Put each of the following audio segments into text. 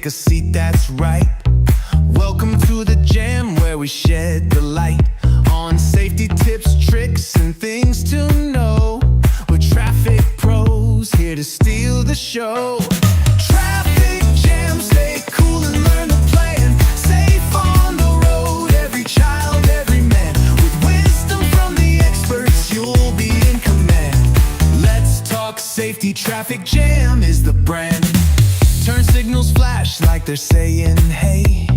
a seat that's right. Welcome to the jam where we shed the light on safety tips, tricks, and things to know. We're traffic pros here to steal the show. Traffic jam, stay cool and learn the plan. Safe on the road, every child, every man. With wisdom from the experts, you'll be in command. Let's talk safety, traffic jam is the brand. Turn signals flash like they're saying hey.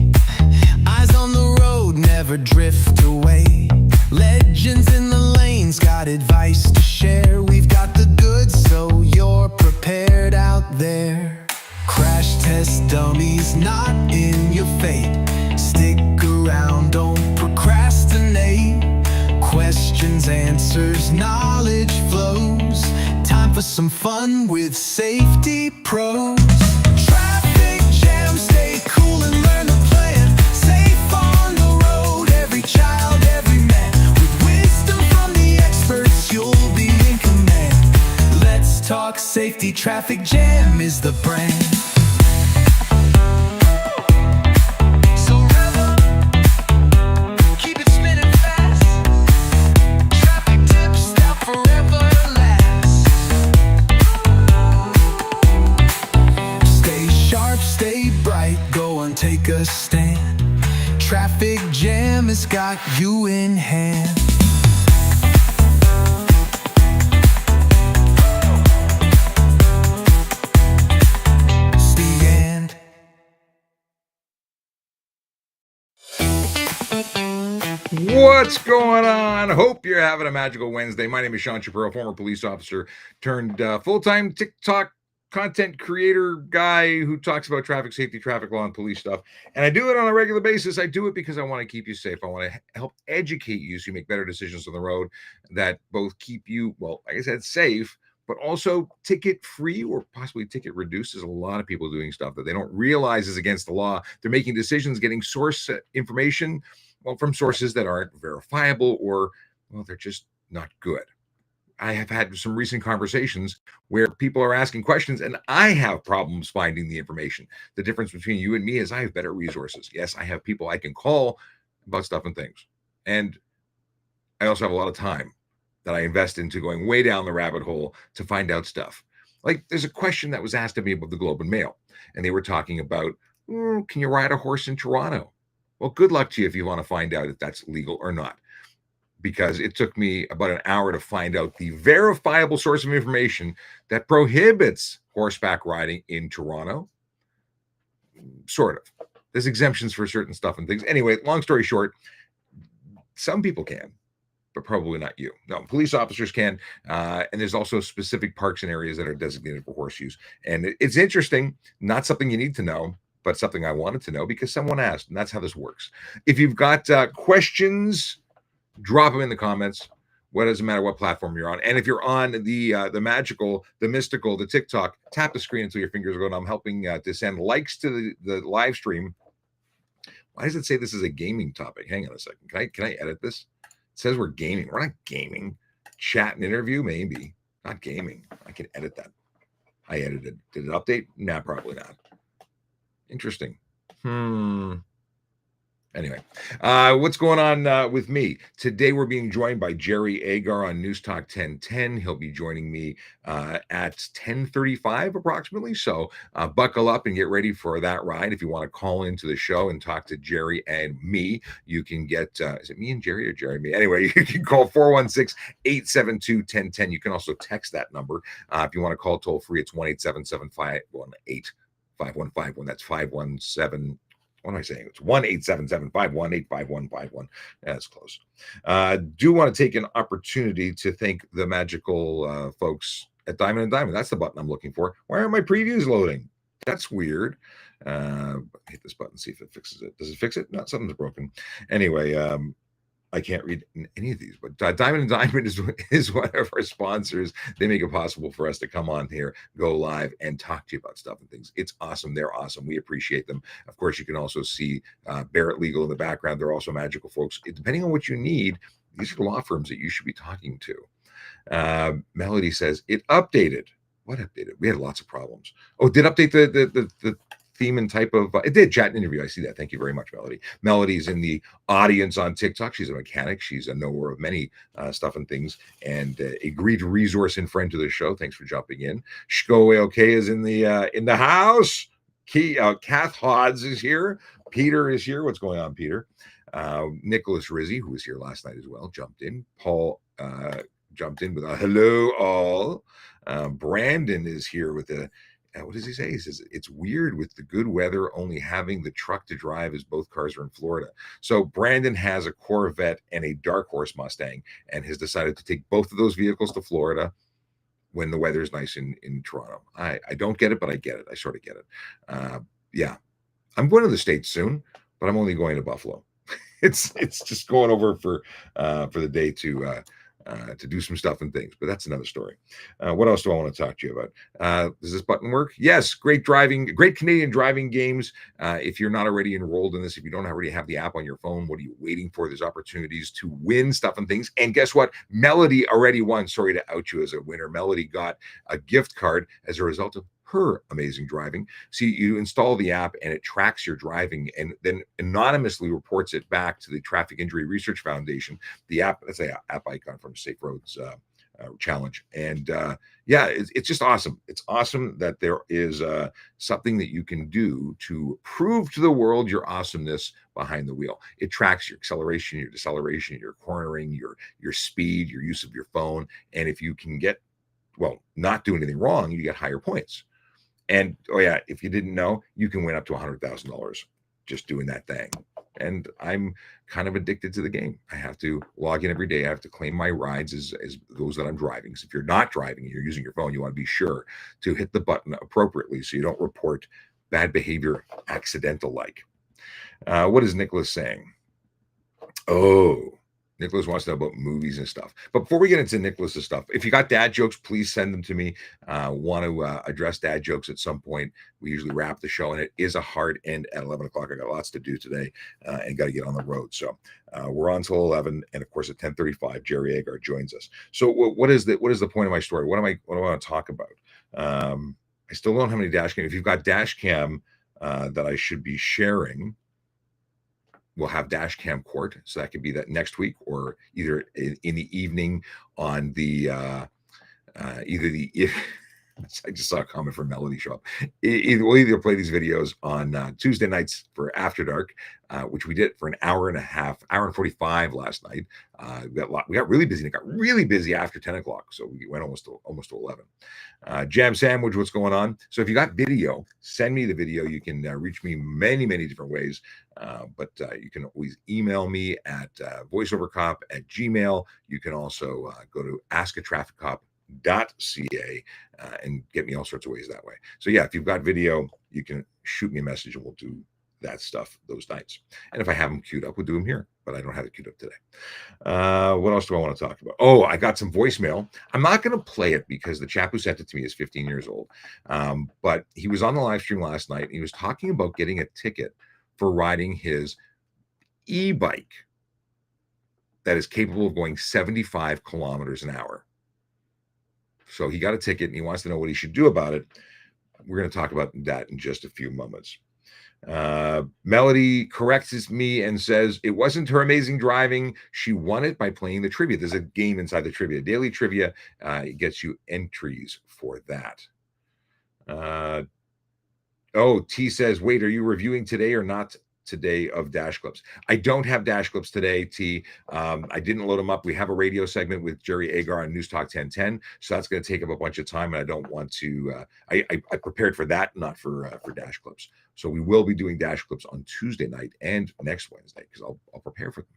Eyes on the road, never drift away. Legends in the lanes, got advice to share. We've got the goods, so you're prepared out there. Crash test dummies, not in your fate. Stick around, don't procrastinate. Questions, answers, knowledge flows. Time for some fun with safety pros. Traffic jam, stay cool and learn the plan. Safe on the road, every child, every man. With wisdom from the experts, you'll be in command. Let's talk safety, traffic jam is the brand. So rev up, keep it spinning fast. Traffic tips that forever last. Stay sharp, stay bright, go and take a stand. Traffic jam has got you in hand. It's the end. What's going on? Hope you're having a magical Wednesday. My name is Sean Shapiro, former police officer turned full-time TikTok content creator guy who talks about traffic safety, traffic law, and police stuff. And I do it on a regular basis. I do it because I want to keep you safe. I want to help educate you so you make better decisions on the road that both keep you, well, like I said, safe, but also ticket free or possibly ticket reduced. There's a lot of people doing stuff that they don't realize is against the law. They're making decisions, getting source information, well, from sources that aren't verifiable or, well, they're just not good. I have had some recent conversations where people are asking questions and I have problems finding the information. The difference between you and me is I have better resources. Yes, I have people I can call about stuff and things. And I also have a lot of time that I invest into going way down the rabbit hole to find out stuff. Like there's a question that was asked of me about the Globe and Mail, and they were talking about, can you ride a horse in Toronto? Well, good luck to you if you want to find out if that's legal or not. Because it took me about an hour to find out the verifiable source of information that prohibits horseback riding in Toronto. Sort of. There's exemptions for certain stuff and things. Anyway, long story short, some people can, but probably not you. No, police officers can. And there's also specific parks and areas that are designated for horse use. And it's interesting, not something you need to know, but something I wanted to know because someone asked, and that's how this works. If you've got questions, drop them in the comments. What doesn't matter what platform you're on. And if you're on the magical, the mystical, the TikTok, tap the screen until your fingers are going. I'm helping to send likes to the live stream. Why does it say this is a gaming topic? Hang on a second. Can I edit this? It says we're gaming. We're not gaming. Chat and interview, maybe. Not gaming. I can edit that. I edited. Did it update? Nah, probably not. Interesting. Anyway, what's going on with me? Today we're being joined by Jerry Agar on NewsTalk 1010. He'll be joining me at 10:35 approximately. So buckle up and get ready for that ride. If you want to call into the show and talk to Jerry and me, you can get, is it me and Jerry or Jerry and me? Anyway, you can call 416-872-1010. You can also text that number. If you want to call toll free, it's 1-877-518-5151. That's 517. What am I saying? It's 1-877-518-5151. That's close. Do want to take an opportunity to thank the magical folks at Diamond and Diamond. That's the button I'm looking for. Why aren't my previews loading? That's weird. Hit this button, see if it fixes it. Does it fix it? No, something's broken. Anyway, I can't read any of these, but Diamond and Diamond is one of our sponsors. They make it possible for us to come on here, go live, and talk to you about stuff and things. It's awesome. They're awesome. We appreciate them. Of course, you can also see Barrett Legal in the background. They're also magical folks. Depending on what you need, these are law firms that you should be talking to. Melody says, it updated. What updated? We had lots of problems. Oh, did update the theme and type of it did chat and interview. I see that. Thank you very much, Melody. Melody's in the audience on TikTok. She's a mechanic. She's a knower of many stuff and things, and a great resource and friend to the show. Thanks for jumping in. Shko OK is in the house. Kath Hodds is here. Peter is here. What's going on, Peter? Nicholas Rizzi, who was here last night as well, jumped in. Paul jumped in with a hello all. Brandon is here with a what does he say? He says it's weird with the good weather only having the truck to drive as both cars are in Florida. So Brandon has a Corvette and a Dark Horse Mustang and has decided to take both of those vehicles to Florida when the weather is nice in Toronto. I don't get it, but I get it. I sort of get it. Yeah, I'm going to the States soon, but I'm only going to Buffalo. It's just going over for the day to do some stuff and things, but that's another story. What else do I want to talk to you about? Does this button work? Yes, great Canadian driving games. If you're not already enrolled in this, if you don't already have the app on your phone, what are you waiting for? There's opportunities to win stuff and things. And guess what? Melody already won. Sorry to out you as a winner. Melody got a gift card as a result of her amazing driving. See, you install the app and it tracks your driving and then anonymously reports it back to the Traffic Injury Research Foundation. The app, that's an app icon from Safe Roads Challenge. And yeah, it's just awesome. It's awesome that there is something that you can do to prove to the world your awesomeness behind the wheel. It tracks your acceleration, your deceleration, your cornering, your speed, your use of your phone. And if you can not do anything wrong, you get higher points. And oh yeah, if you didn't know, you can win up to $100,000 just doing that thing. And I'm kind of addicted to the game. I have to log in every day. I have to claim my rides as those that I'm driving. So if you're not driving and you're using your phone, you want to be sure to hit the button appropriately so you don't report bad behavior accidental like. What is Nicholas saying? Oh, Nicholas wants to know about movies and stuff. But before we get into Nicholas's stuff, if you got dad jokes, please send them to me. Want to address dad jokes at some point. We usually wrap the show, and it is a hard end at 11 o'clock. I got lots to do today and got to get on the road. So we're on till 11. And of course, at 10:35, Jerry Agar joins us. So what is the point of my story? What do I want to talk about? I still don't have any dash cam. If you've got dash cam that I should be sharing, we'll have dash cam court, so that could be that next week or either in the evening on the I just saw a comment from Melody show up. We'll either play these videos on Tuesday nights for After Dark, which we did for an hour and a half, hour and 45 last night. We got really busy. It got really busy after 10 o'clock, so we went almost to 11. Jam Sandwich, what's going on? So if you got video, send me the video. You can reach me many different ways, but you can always email me at voiceovercop@gmail. You can also go to askatrafficcop.ca and get me all sorts of ways that way. So yeah, if you've got video, you can shoot me a message and we'll do that stuff those nights. And if I have them queued up, we'll do them here, but I don't have it queued up today. What else do I want to talk about? Oh, I got some voicemail. I'm not going to play it because the chap who sent it to me is 15 years old. But he was on the live stream last night and he was talking about getting a ticket for riding his e-bike that is capable of going 75 kilometers an hour. So he got a ticket and he wants to know what he should do about it. We're going to talk about that in just a few moments. Melody corrects me and says it wasn't her amazing driving. She won it by playing the trivia. There's a game inside the trivia. Daily trivia gets you entries for that. T says, wait, are you reviewing today or not today of dash clips? I don't have dash clips today, T. I didn't load them up. We have a radio segment with Jerry Agar on NewsTalk 1010, so that's going to take up a bunch of time, and I don't want to. I prepared for that, not for dash clips. So we will be doing dash clips on Tuesday night and next Wednesday because I'll prepare for them.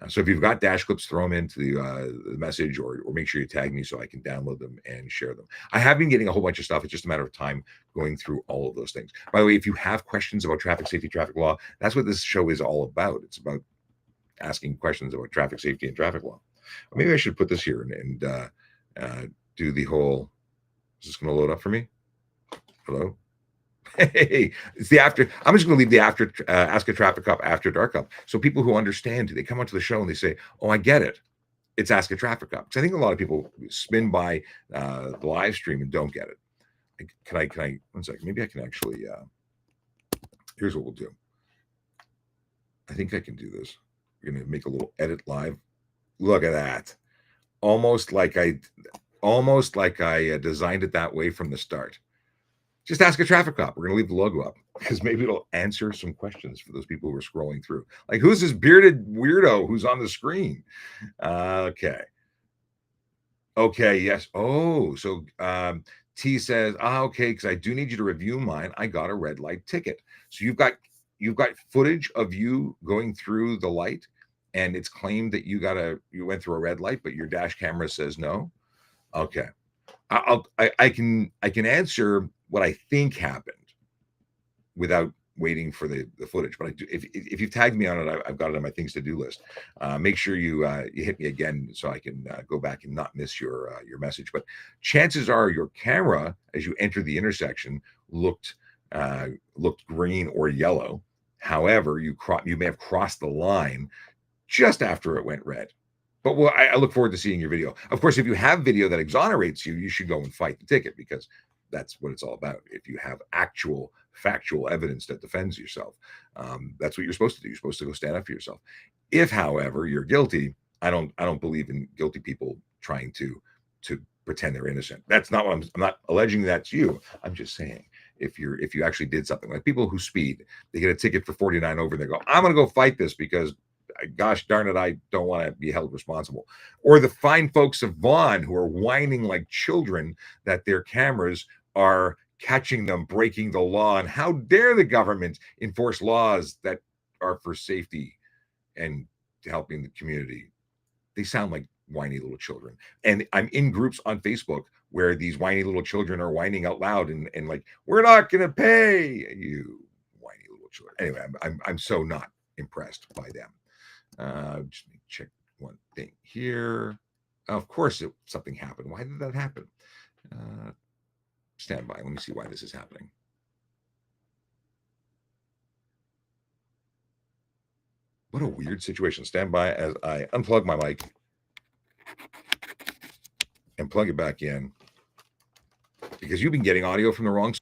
So if you've got dash clips, throw them into the message or make sure you tag me so I can download them and share them. I have been getting a whole bunch of stuff. It's just a matter of time going through all of those things. By the way, if you have questions about traffic safety, traffic law, that's what this show is all about. It's about asking questions about traffic safety and traffic law. Or maybe I should put this here and do the whole, is this going to load up for me? Hello? Hey, it's the after. I'm just going to leave the after Ask a Traffic Cop After Dark up. So people who understand, they come onto the show and they say, "Oh, I get it. It's Ask a Traffic Cop." Because I think a lot of people spin by the live stream and don't get it. Can I? 1 second. Maybe I can actually. Here's what we'll do. I think I can do this. We're going to make a little edit live. Look at that. Almost like I designed it that way from the start. Just ask a traffic cop. We're going to leave the logo up because maybe it'll answer some questions for those people who are scrolling through. Like, who's this bearded weirdo who's on the screen? Okay. Okay. Yes. Oh, so T says, okay, because I do need you to review mine. I got a red light ticket. So you've got footage of you going through the light, and it's claimed that you went through a red light, but your dash camera says no. Okay. I can answer what I think happened without waiting for the footage. But I do, if you've tagged me on it, I've got it on my things to do list. Make sure you hit me again so I can go back and not miss your message. But chances are your camera, as you enter the intersection, looked green or yellow. However, you may have crossed the line just after it went red. But I look forward to seeing your video. Of course, if you have video that exonerates you, you should go and fight the ticket because that's what it's all about. If you have actual factual evidence that defends yourself, that's what you're supposed to do. You're supposed to go stand up for yourself. If, however, you're guilty, I don't believe in guilty people trying to pretend they're innocent. That's not what I'm not alleging that's you. I'm just saying if you actually did something, like people who speed, they get a ticket for 49 over and they go, I'm going to go fight this because gosh darn it, I don't want to be held responsible. Or the fine folks of Vaughan who are whining like children that their cameras are catching them breaking the law, and how dare the government enforce laws that are for safety and helping the community. They sound like whiny little children. And I'm in groups on Facebook where these whiny little children are whining out loud and like, we're not gonna pay you, whiny little children. Anyway, I'm so not impressed by them. Just check one thing here. Of course, something happened. Why did that happen? Stand by. Let me see why this is happening. What a weird situation. Stand by as I unplug my mic and plug it back in because you've been getting audio from the wrong.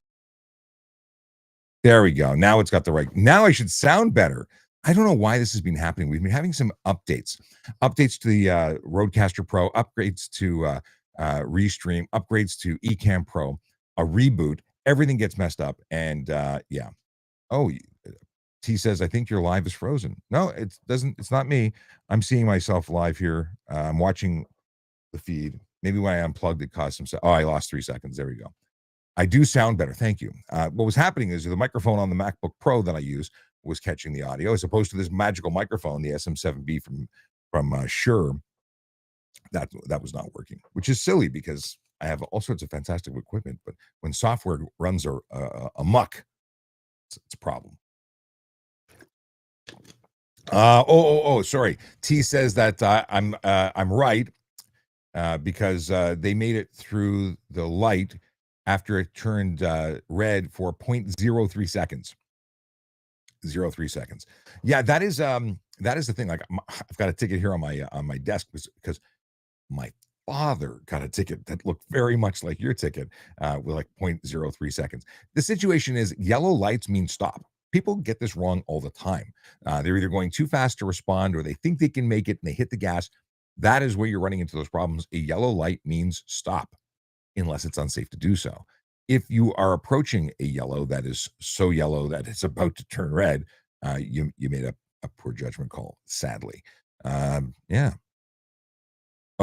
There we go. Now it's got the right. Now I should sound better. I don't know why this has been happening. We've been having some updates to the Rodecaster Pro, upgrades to Restream, upgrades to Ecamm Pro, a reboot. Everything gets messed up. And yeah. Oh, T says, I think your live is frozen. No, it doesn't. It's not me. I'm seeing myself live here. I'm watching the feed. Maybe when I unplugged, it caused some. Oh, I lost 3 seconds. There we go. I do sound better. Thank you. What was happening is the microphone on the MacBook Pro that I use was catching the audio, as opposed to this magical microphone, the SM7B from Shure. That was not working, which is silly because I have all sorts of fantastic equipment, but when software runs amok, it's a problem. Sorry. T says that I'm right because they made it through the light after it turned red for 0.03 seconds. 0.03 seconds. Yeah, that is the thing. Like I've got a ticket here on my desk because my father got a ticket that looked very much like your ticket with like 0.03 seconds. The situation is yellow lights mean stop. People get this wrong all the time. They're either going too fast to respond or they think they can make it and they hit the gas. That is where you're running into those problems. A yellow light means stop unless it's unsafe to do so. If you are approaching a yellow that is so yellow that it's about to turn red, you made a poor judgment call, sadly. Yeah.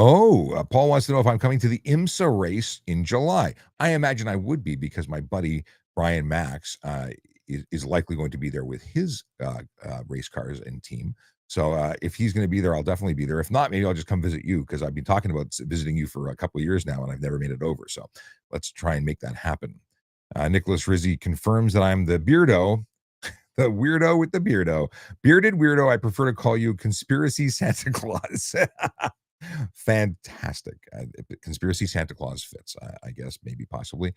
Oh, Paul wants to know if I'm coming to the IMSA race in July. I imagine I would be because my buddy Brian Max is likely going to be there with his race cars and team. So if he's going to be there, I'll definitely be there. If not, maybe I'll just come visit you because I've been talking about visiting you for a couple of years now and I've never made it over. So let's try and make that happen. Nicholas Rizzi confirms that I'm the beardo, the weirdo with the beardo. Bearded weirdo, I prefer to call you Conspiracy Santa Claus. Fantastic. Conspiracy Santa Claus fits, I guess, maybe possibly.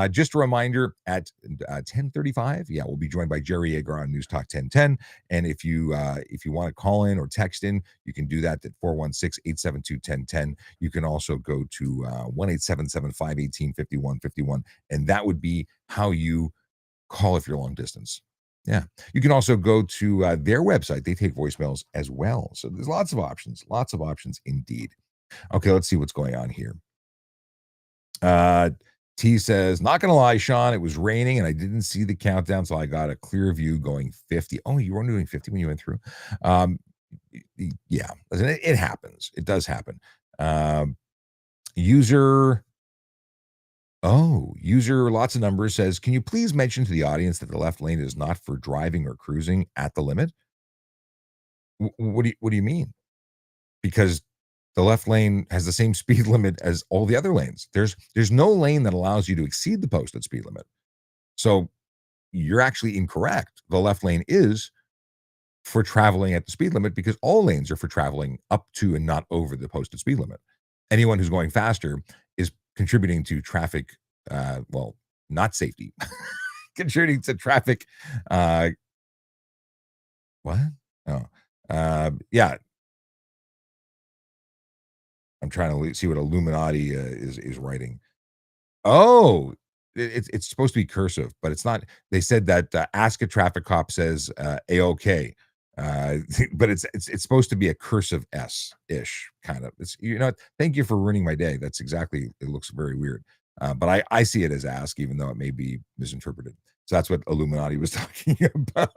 Just a reminder at 10:35, we'll be joined by Jerry Agar on NewsTalk 1010. And if you want to call in or text in, you can do that at 416-872-1010. You can also go to 1-877-518-5151, and that would be how you call if you're long distance. Yeah. You can also go to their website. They take voicemails as well. So there's lots of options indeed. Okay, let's see what's going on here. Uh, T says, not gonna lie, Sean, it was raining and I didn't see the countdown, so I got a clear view going 50. Oh, you weren't doing 50 when you went through. Um, yeah, listen, it happens. It does happen. Um, user, user, lots of numbers says, can you please mention to the audience that the left lane is not for driving or cruising at the limit? What do you mean? Because the left lane has the same speed limit as all the other lanes. There's no lane that allows you to exceed the posted speed limit. So you're actually incorrect. The left lane is for traveling at the speed limit because all lanes are for traveling up to and not over the posted speed limit. Anyone who's going faster is contributing to traffic, well, not safety, contributing to traffic. What? Oh, yeah. I'm trying to see what Illuminati is writing. Oh, it's supposed to be cursive, but it's not. They said that ask a traffic cop says a-okay, but it's supposed to be a cursive S ish kind of. It's Thank you for ruining my day. That's exactly. It looks very weird, but I see it as ask, even though it may be misinterpreted. So that's what Illuminati was talking about.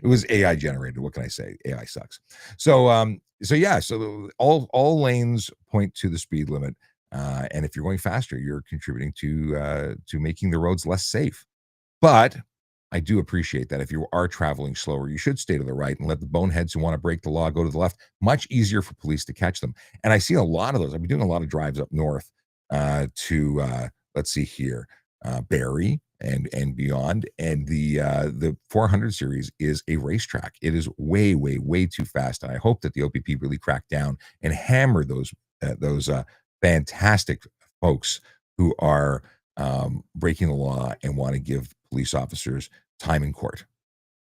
It was AI generated. What can I say? AI sucks. So yeah. So all lanes point to the speed limit. And if you're going faster, you're contributing to making the roads less safe. But I do appreciate that if you are traveling slower, you should stay to the right and let the boneheads who want to break the law go to the left. Much easier for police to catch them. And I see a lot of those. I've been doing a lot of drives up north to let's see here, Barrie and beyond. And the 400 series is a racetrack. It is way, way, way too fast. And I hope that the OPP really crack down and hammer those fantastic folks who are breaking the law and want to give police officers time in court.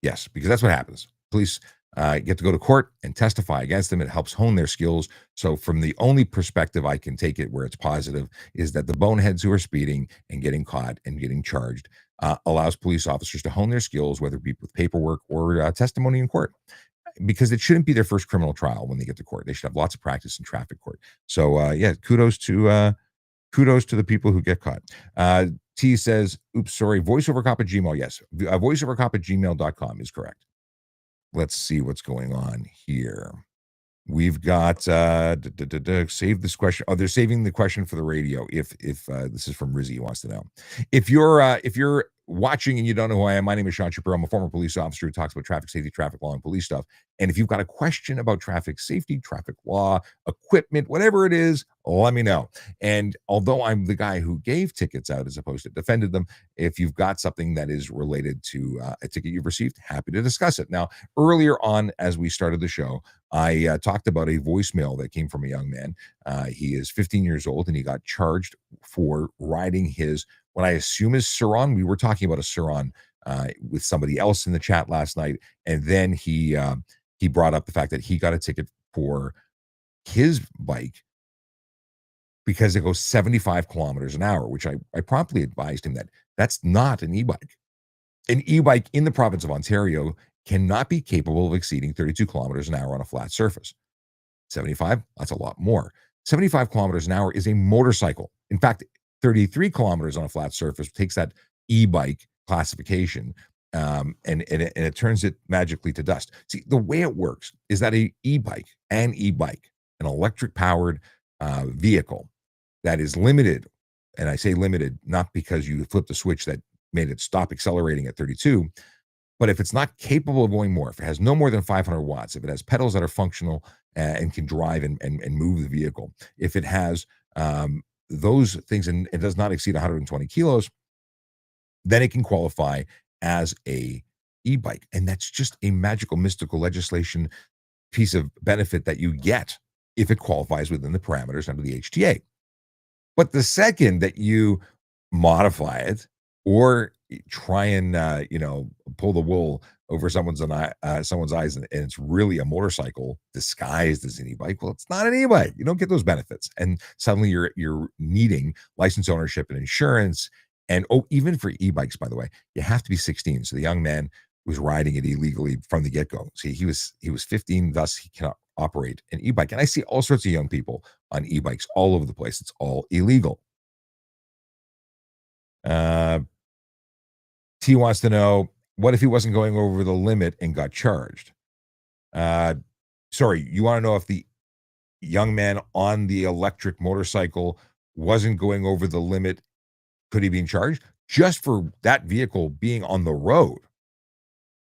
Yes, because that's what happens. Police get to go to court and testify against them. It helps hone their skills. So, from the only perspective I can take it where it's positive is that the boneheads who are speeding and getting caught and getting charged allows police officers to hone their skills, whether it be with paperwork or testimony in court, because it shouldn't be their first criminal trial when they get to court. They should have lots of practice in traffic court. So, yeah, kudos to the people who get caught. T says, oops, sorry, voiceovercop at Gmail. Yes, voiceovercop at gmail.com is correct. Let's see what's going on here. We've got save this question. Oh, they're saving the question for the radio. If this is from Rizzy, who wants to know. If you're watching and you don't know who I am, my name is Sean Shapiro. I'm a former police officer who talks about traffic safety, traffic law, and police stuff. And if you've got a question about traffic safety, traffic law, equipment, whatever it is, let me know. And although I'm the guy who gave tickets out as opposed to defended them, if you've got something that is related to a ticket you've received, happy to discuss it. Now, earlier on, as we started the show, I talked about a voicemail that came from a young man. He is 15 years old, and he got charged for riding his, what I assume is Suron. We were talking about a Suron with somebody else in the chat last night, and then he brought up the fact that he got a ticket for his bike because it goes 75 kilometers an hour, which I promptly advised him that that's not an e-bike. An e-bike in the province of Ontario cannot be capable of exceeding 32 kilometers an hour on a flat surface. 75, that's a lot more. 75 kilometers an hour is a motorcycle. In fact, 33 kilometers on a flat surface takes that e-bike classification, and it turns it magically to dust. See, the way it works is that an e-bike, an electric-powered vehicle that is limited, and I say limited not because you flipped the switch that made it stop accelerating at 32, but if it's not capable of going more, if it has no more than 500 watts, if it has pedals that are functional and can drive and move the vehicle, if it has those things and it does not exceed 120 kilos, then it can qualify as a e-bike. And that's just a magical, mystical legislation piece of benefit that you get if it qualifies within the parameters under the HTA. But the second that you modify it or try and pull the wool over someone's eyes and it's really a motorcycle disguised as an e-bike, well, it's not an e-bike. You don't get those benefits, and suddenly you're needing license ownership and insurance. And even for e-bikes, by the way, you have to be 16. So the young man was riding it illegally from the get-go. See, he was 15, thus he cannot operate an e-bike. And I see all sorts of young people on e-bikes all over the place. It's all illegal. Uh, T wants to know, what if he wasn't going over the limit and got charged? Uh, Sorry, you want to know if the young man on the electric motorcycle wasn't going over the limit, could he be charged? Just for that vehicle being on the road,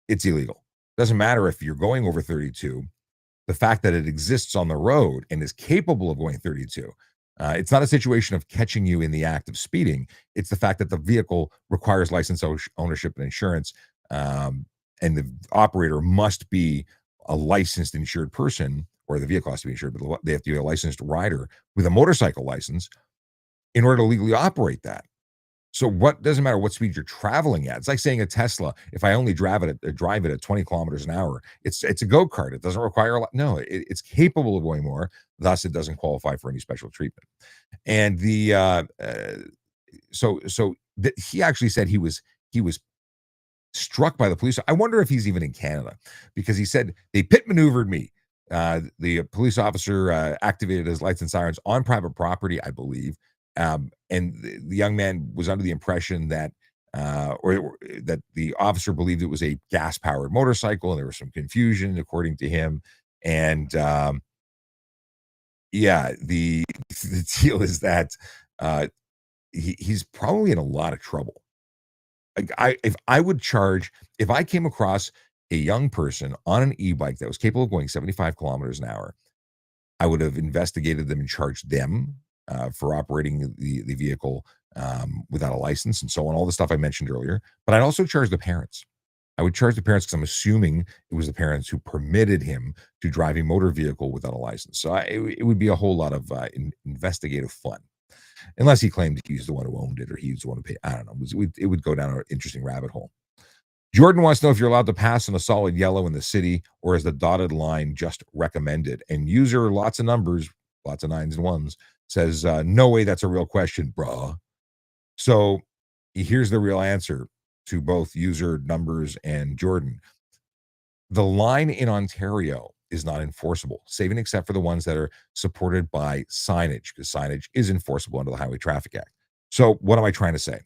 it's illegal. Doesn't matter if you're going over 32. The fact that it exists on the road and is capable of going 32. It's not a situation of catching you in the act of speeding. It's the fact that the vehicle requires license ownership and insurance, and the operator must be a licensed insured person, or the vehicle has to be insured, but they have to be a licensed rider with a motorcycle license in order to legally operate that. So what doesn't matter what speed you're traveling at. It's like saying a Tesla, if I only drive it at 20 kilometers an hour, it's a go-kart. It doesn't require a lot. No, it's capable of going more. Thus, it doesn't qualify for any special treatment. And he actually said he was struck by the police. I wonder if he's even in Canada, because he said they pit maneuvered me. The police officer activated his lights and sirens on private property, I believe. And the young man was under the impression that, or that the officer believed it was a gas-powered motorcycle, and there was some confusion, according to him. And yeah, the deal is that he's probably in a lot of trouble. Like, if I came across a young person on an e-bike that was capable of going 75 kilometers an hour, I would have investigated them and charged them for operating the vehicle without a license and so on, all the stuff I mentioned earlier. But I'd also charge the parents. I would charge the parents because I'm assuming it was the parents who permitted him to drive a motor vehicle without a license. So it would be a whole lot of investigative fun, unless he claimed he's the one who owned it or he's the one who paid. I don't know. It would go down an interesting rabbit hole. Jordan wants to know if you're allowed to pass on a solid yellow in the city, or is the dotted line just recommended? And user, lots of numbers, lots of nines and ones, says, no way, that's a real question, bruh. So here's the real answer to both user numbers and Jordan. The line in Ontario is not enforceable, save and except for the ones that are supported by signage, because signage is enforceable under the Highway Traffic Act. So what am I trying to say?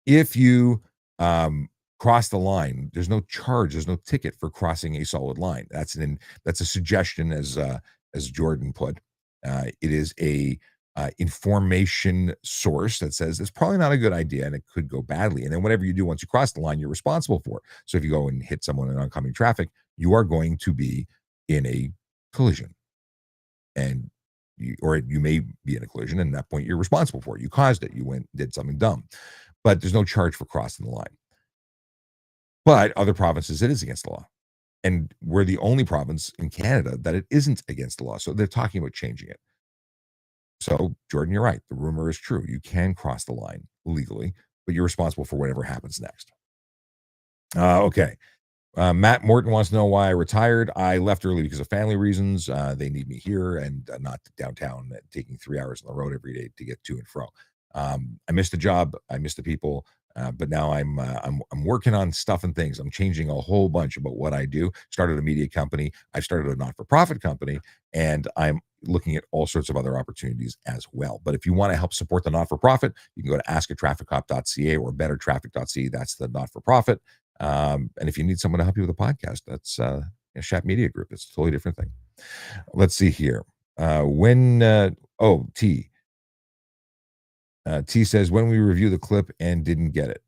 If you cross the line, there's no charge, there's no ticket for crossing a solid line. That's a suggestion, as Jordan put. It is a information source that says it's probably not a good idea and it could go badly. And then whatever you do once you cross the line, you're responsible for. So if you go and hit someone in oncoming traffic, you are going to be in a collision, and you may be in a collision, and at that point you're responsible for it. You caused it. You did something dumb, but there's no charge for crossing the line. But other provinces, it is against the law. And we're the only province in Canada that it isn't against the law. So they're talking about changing it. So, Jordan, you're right. The rumor is true. You can cross the line legally, but you're responsible for whatever happens next. Okay. Matt Morton wants to know why I retired. I left early because of family reasons. They need me here and not downtown, taking 3 hours on the road every day to get to and fro. I missed the job. I missed the people. But now I'm working on stuff and things. I'm changing a whole bunch about what I do. Started a media company. I've started a not-for-profit company, and I'm looking at all sorts of other opportunities as well. But if you want to help support the not-for-profit, you can go to askatrafficcop.ca or bettertraffic.ca. That's the not-for-profit. And if you need someone to help you with a podcast, that's a Shat Media Group. It's a totally different thing. Let's see here. T. T says, when we review the clip and didn't get it.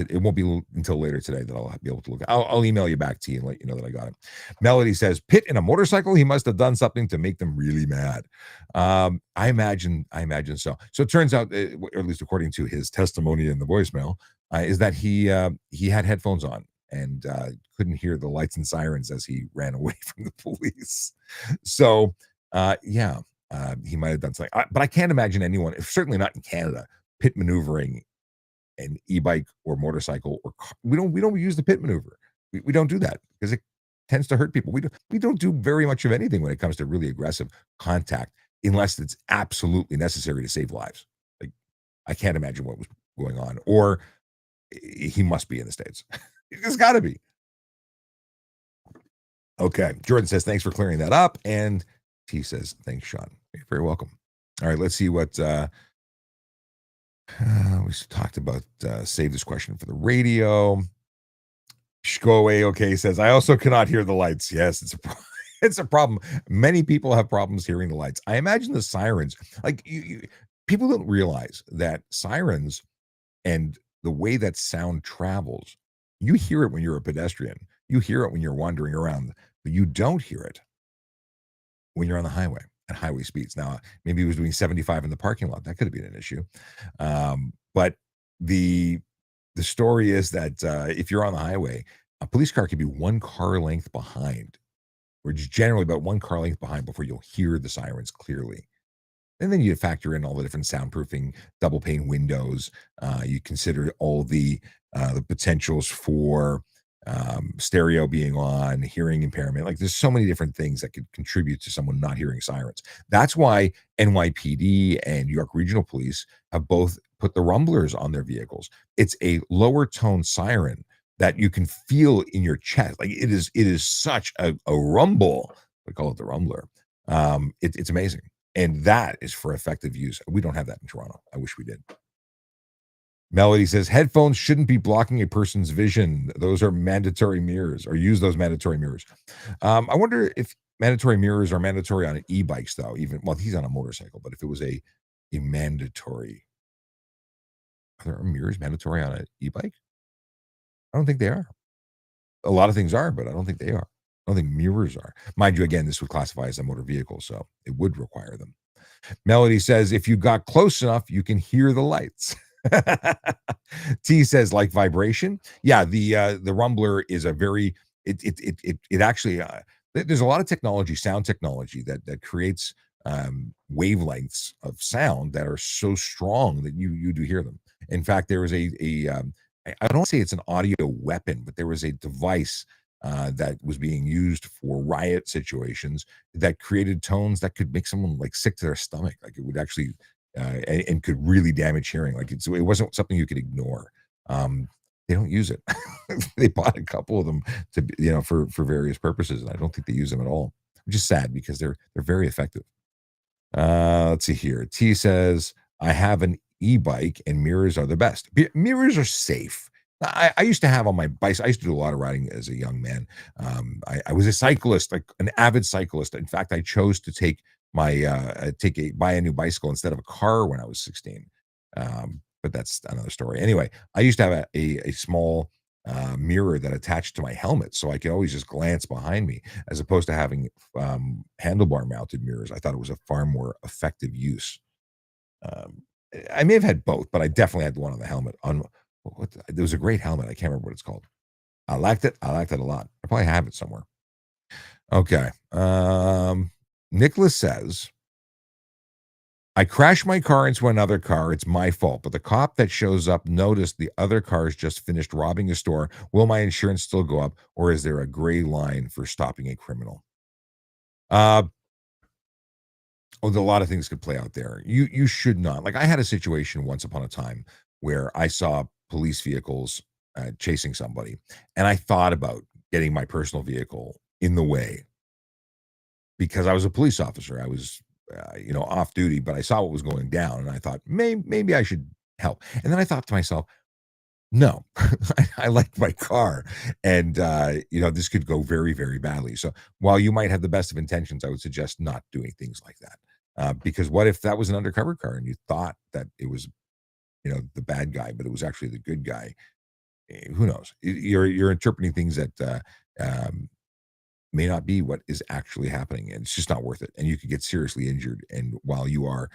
It won't be until later today that I'll be able to look. I'll email you back, T, and let you know that I got it. Melody says, Pitt in a motorcycle. He must have done something to make them really mad. I imagine so. So it turns out, or at least according to his testimony in the voicemail, is that he had headphones on and couldn't hear the lights and sirens as he ran away from the police. So he might have done something, but I can't imagine anyone, certainly not in Canada, pit maneuvering an e-bike or motorcycle or car. We don't use the pit maneuver. We don't do that because it tends to hurt people. We don't do very much of anything when it comes to really aggressive contact, unless it's absolutely necessary to save lives. Like, I can't imagine what was going on. Or he must be in the States. It's got to be. Okay. Jordan says, thanks for clearing that up. And T says, thanks, Sean. You're very welcome. All right. Let's see what we talked about. Save this question for the radio. Go away. Okay. Says, I also cannot hear the lights. Yes, it's a problem. Many people have problems hearing the lights. I imagine the sirens, like people don't realize that sirens and the way that sound travels, you hear it when you're a pedestrian. You hear it when you're wandering around, but you don't hear it when you're on the highway at highway speeds. Now, maybe he was doing 75 in the parking lot. That could have been an issue. But the story is that if you're on the highway, a police car could be one car length behind, or generally about one car length behind before you'll hear the sirens clearly. And then you factor in all the different soundproofing, double pane windows. You consider all the potentials for stereo being on, hearing impairment. Like there's so many different things that could contribute to someone not hearing sirens. That's why NYPD and New York Regional Police have both put the rumblers on their vehicles. It's a lower tone siren that you can feel in your chest. Like it is such a rumble. We call it the rumbler. It's amazing. And that is for effective use. We don't have that in Toronto. I wish we did. Melody says, headphones shouldn't be blocking a person's vision. Those are mandatory mirrors, or use those mandatory mirrors. I wonder if mandatory mirrors are mandatory on e-bikes, though. Well, he's on a motorcycle, but if it was a mandatory, are there mirrors mandatory on an e-bike? I don't think they are. A lot of things are, but I don't think they are. I don't think mirrors are. Mind you, again, this would classify as a motor vehicle, so it would require them. Melody says, if you got close enough, you can hear the lights. T says, like vibration. Yeah, the rumbler is a very it actually there's a lot of technology, sound technology that creates wavelengths of sound that are so strong that you do hear them. In fact, there was I don't say it's an audio weapon, but there was a device that was being used for riot situations that created tones that could make someone like sick to their stomach. Like it would actually and could really damage hearing. Like it wasn't something you could ignore. They don't use it. They bought a couple of them to for various purposes, and I don't think they use them at all, which is sad because they're very effective. Let's see here. T says, I have an e-bike and mirrors are the best. Mirrors are safe. I used to have on my bike. I used to do a lot of riding as a young man. I was a cyclist, like an avid cyclist. In fact, I chose to take buy a new bicycle instead of a car when I was 16. But that's another story. Anyway, I used to have a small mirror that attached to my helmet, so I could always just glance behind me, as opposed to having handlebar mounted mirrors. I thought it was a far more effective use. I may have had both, but I definitely had the one on the helmet. There was a great helmet. I can't remember what it's called. I liked it a lot. I probably have it somewhere. Okay. Nicholas says, I crashed my car into another car. It's my fault. But the cop that shows up noticed the other cars just finished robbing a store. Will my insurance still go up, or is there a gray line for stopping a criminal? A lot of things could play out there. You should not. Like I had a situation once upon a time where I saw police vehicles chasing somebody, and I thought about getting my personal vehicle in the way because I was a police officer. I was off duty, but I saw what was going down, and I thought maybe I should help. And then I thought to myself, no, I like my car, and this could go very, very badly. So while you might have the best of intentions, I would suggest not doing things like that. Because what if that was an undercover car and you thought that it was, the bad guy, but it was actually the good guy? Who knows? You're interpreting things that may not be what is actually happening, and it's just not worth it. And you could get seriously injured. And while you are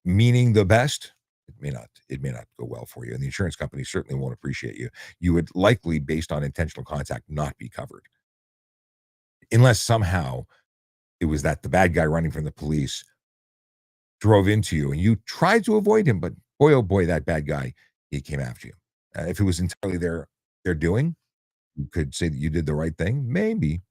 meaning the best, it may not go well for you. And the insurance company certainly won't appreciate you. You would likely, based on intentional contact, not be covered. Unless somehow it was that the bad guy running from the police drove into you and you tried to avoid him, but boy, oh boy, that bad guy, he came after you. If it was entirely their doing, you could say that you did the right thing. Maybe.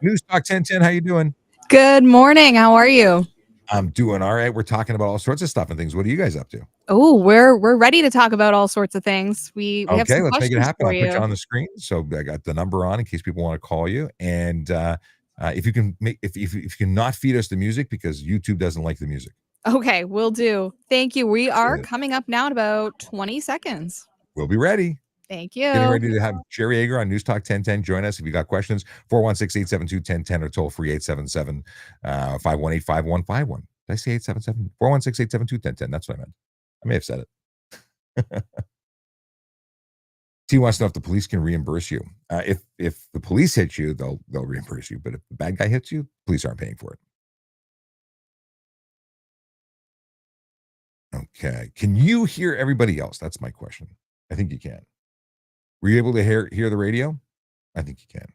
NewsTalk 1010, how you doing? Good morning. How are you? I'm doing all right. We're talking about all sorts of stuff and things. What are you guys up to? Oh, we're ready to talk about all sorts of things. We have Okay, some let's make it questions happen. for I'll put you you. on the screen. So I got the number on in case people want to call you. And if you can make if you can not feed us the music because YouTube doesn't like the music. Okay, will do. Thank you. We are Appreciate it. coming up now in about 20 seconds. We'll be ready. Thank Getting you. ready to have Jerry Agar on News Talk 1010 join us. If you got questions, 416-872-1010 or toll free 877-518-5151. Did I say 877? 416-872-1010. That's what I meant. I may have said it. T wants to know if the police can reimburse you. If the police hit you, they'll reimburse you. But if the bad guy hits you, police aren't paying for it. Okay. Can you hear everybody else? That's my question. I think you can. Were you able to hear the radio? I think you can.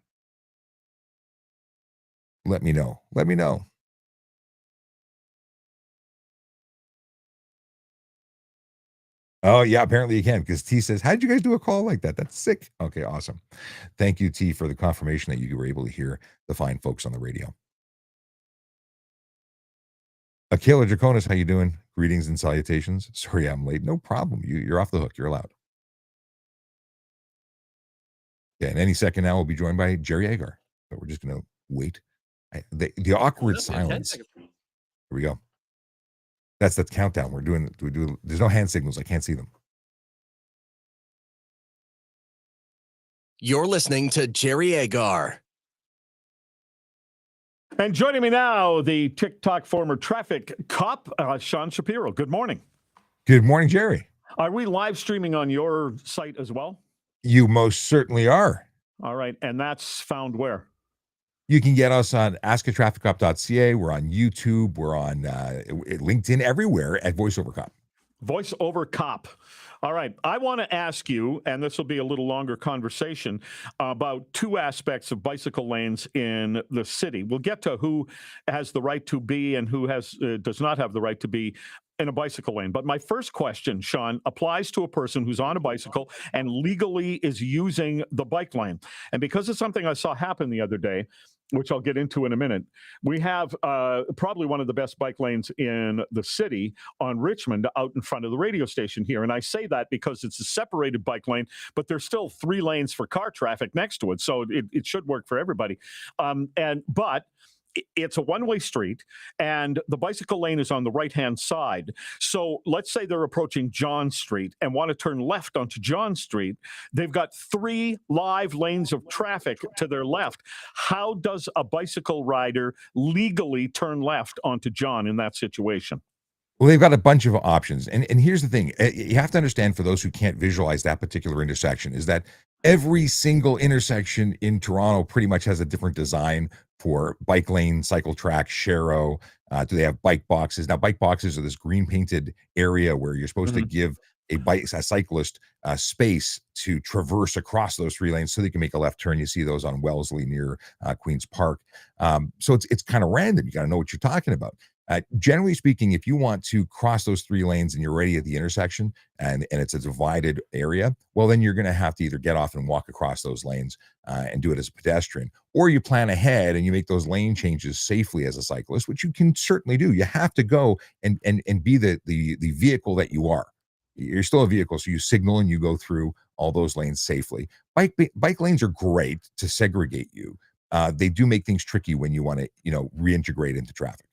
Let me know. Let me know. Oh, yeah, apparently you can because T says, how'd you guys do a call like that? That's sick. Okay, awesome. Thank you, T, for the confirmation that you were able to hear the fine folks on the radio. Akela Draconis, how you doing? Greetings and salutations. Sorry I'm late. No problem. You're off the hook. You're allowed. Yeah, and any second now we'll be joined by Jerry Agar. But we're just going to wait. The awkward silence. Here we go. That's the countdown. We're doing. There's no hand signals. I can't see them. You're listening to Jerry Agar. And joining me now, the TikTok former traffic cop, Sean Shapiro. Good morning. Good morning, Jerry. Are we live streaming on your site as well? You most certainly are. All right. And that's found where? You can get us on askatrafficcop.ca. We're on YouTube. We're on LinkedIn, everywhere at VoiceOver Cop. VoiceOver Cop. All right. I want to ask you, and this will be a little longer conversation, about two aspects of bicycle lanes in the city. We'll get to who has the right to be and who does not have the right to be in a bicycle lane. But my first question, Sean, applies to a person who's on a bicycle and legally is using the bike lane. And because of something I saw happen the other day, which I'll get into in a minute, we have probably one of the best bike lanes in the city on Richmond out in front of the radio station here. And I say that because it's a separated bike lane, but there's still 3 lanes for car traffic next to it. So it should work for everybody. But it's a one-way street, and the bicycle lane is on the right-hand side. So let's say they're approaching John Street and want to turn left onto John Street. They've got 3 live lanes of traffic to their left. How does a bicycle rider legally turn left onto John in that situation? Well, they've got a bunch of options. And here's the thing. You have to understand, for those who can't visualize that particular intersection, is that every single intersection in Toronto pretty much has a different design for bike lane, cycle track, Sharrow. Do they have bike boxes? Now, bike boxes are this green painted area where you're supposed to give a cyclist space to traverse across those 3 lanes so they can make a left turn. You see those on Wellesley near Queen's Park. So it's kind of random. You got to know what you're talking about. Generally speaking, if you want to cross those 3 lanes and you're already at the intersection and it's a divided area, well, then you're going to have to either get off and walk across those lanes and do it as a pedestrian, or you plan ahead and you make those lane changes safely as a cyclist, which you can certainly do. You have to go and be the vehicle that you are. You're still a vehicle, so you signal and you go through all those lanes safely. Bike lanes are great to segregate you. They do make things tricky when you want to, reintegrate into traffic.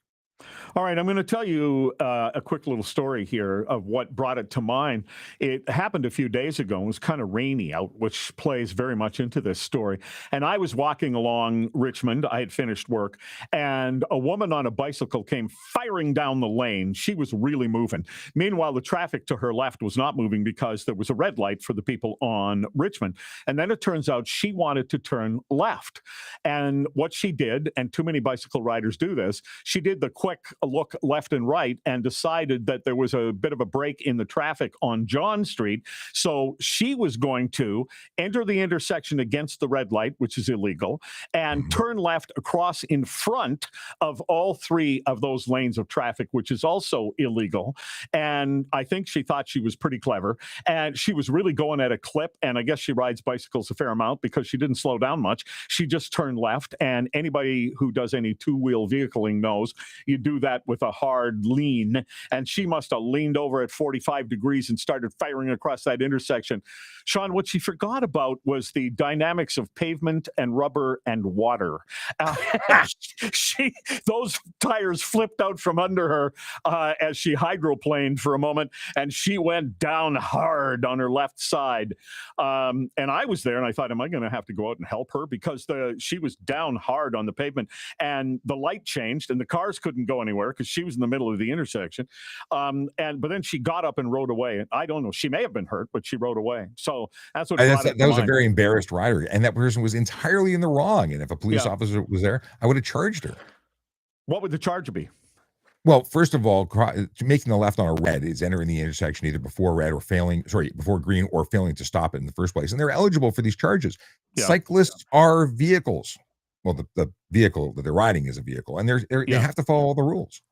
All right, I'm going to tell you a quick little story here of what brought it to mind. It happened a few days ago. It was kind of rainy out, which plays very much into this story. And I was walking along Richmond. I had finished work, and a woman on a bicycle came firing down the lane. She was really moving. Meanwhile, the traffic to her left was not moving because there was a red light for the people on Richmond. And then it turns out she wanted to turn left. And what she did, and too many bicycle riders do this, she did the quick look left and right and decided that there was a bit of a break in the traffic on John Street. So she was going to enter the intersection against the red light, which is illegal, and turn left across in front of all 3 of those lanes of traffic, which is also illegal. And I think she thought she was pretty clever. And she was really going at a clip. And I guess she rides bicycles a fair amount because she didn't slow down much. She just turned left. And anybody who does any 2-wheel vehicling knows you do that that with a hard lean, and she must have leaned over at 45 degrees and started firing across that intersection. Sean, what she forgot about was the dynamics of pavement and rubber and water. Those tires flipped out from under her as she hydroplaned for a moment, and she went down hard on her left side. And I was there, and I thought, am I going to have to go out and help her? Because she was down hard on the pavement, and the light changed, and the cars couldn't go anywhere because she was in the middle of the intersection. But then she got up and rode away. I don't know. She may have been hurt, but she rode away. So that's what that was a very embarrassed rider, and that person was entirely in the wrong. And if a police officer was there, I would have charged her. What would the charge be? Well, first of all, making the left on a red is entering the intersection either before red or before green, or failing to stop it in the first place. And they're eligible for these charges. Yeah. Cyclists are vehicles. Well, the vehicle that they're riding is a vehicle, and they have to follow all the rules.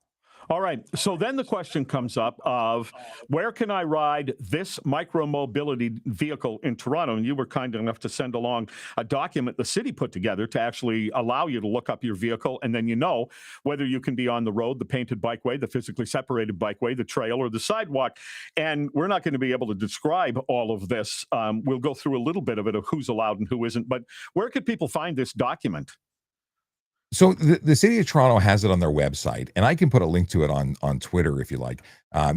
All right. So then the question comes up of where can I ride this micro-mobility vehicle in Toronto? And you were kind enough to send along a document the city put together to actually allow you to look up your vehicle. And then you know whether you can be on the road, the painted bikeway, the physically separated bikeway, the trail, or the sidewalk. And we're not going to be able to describe all of this. We'll go through a little bit of it of who's allowed and who isn't. But where could people find this document? So the city of Toronto has it on their website, and I can put a link to it on Twitter if you like.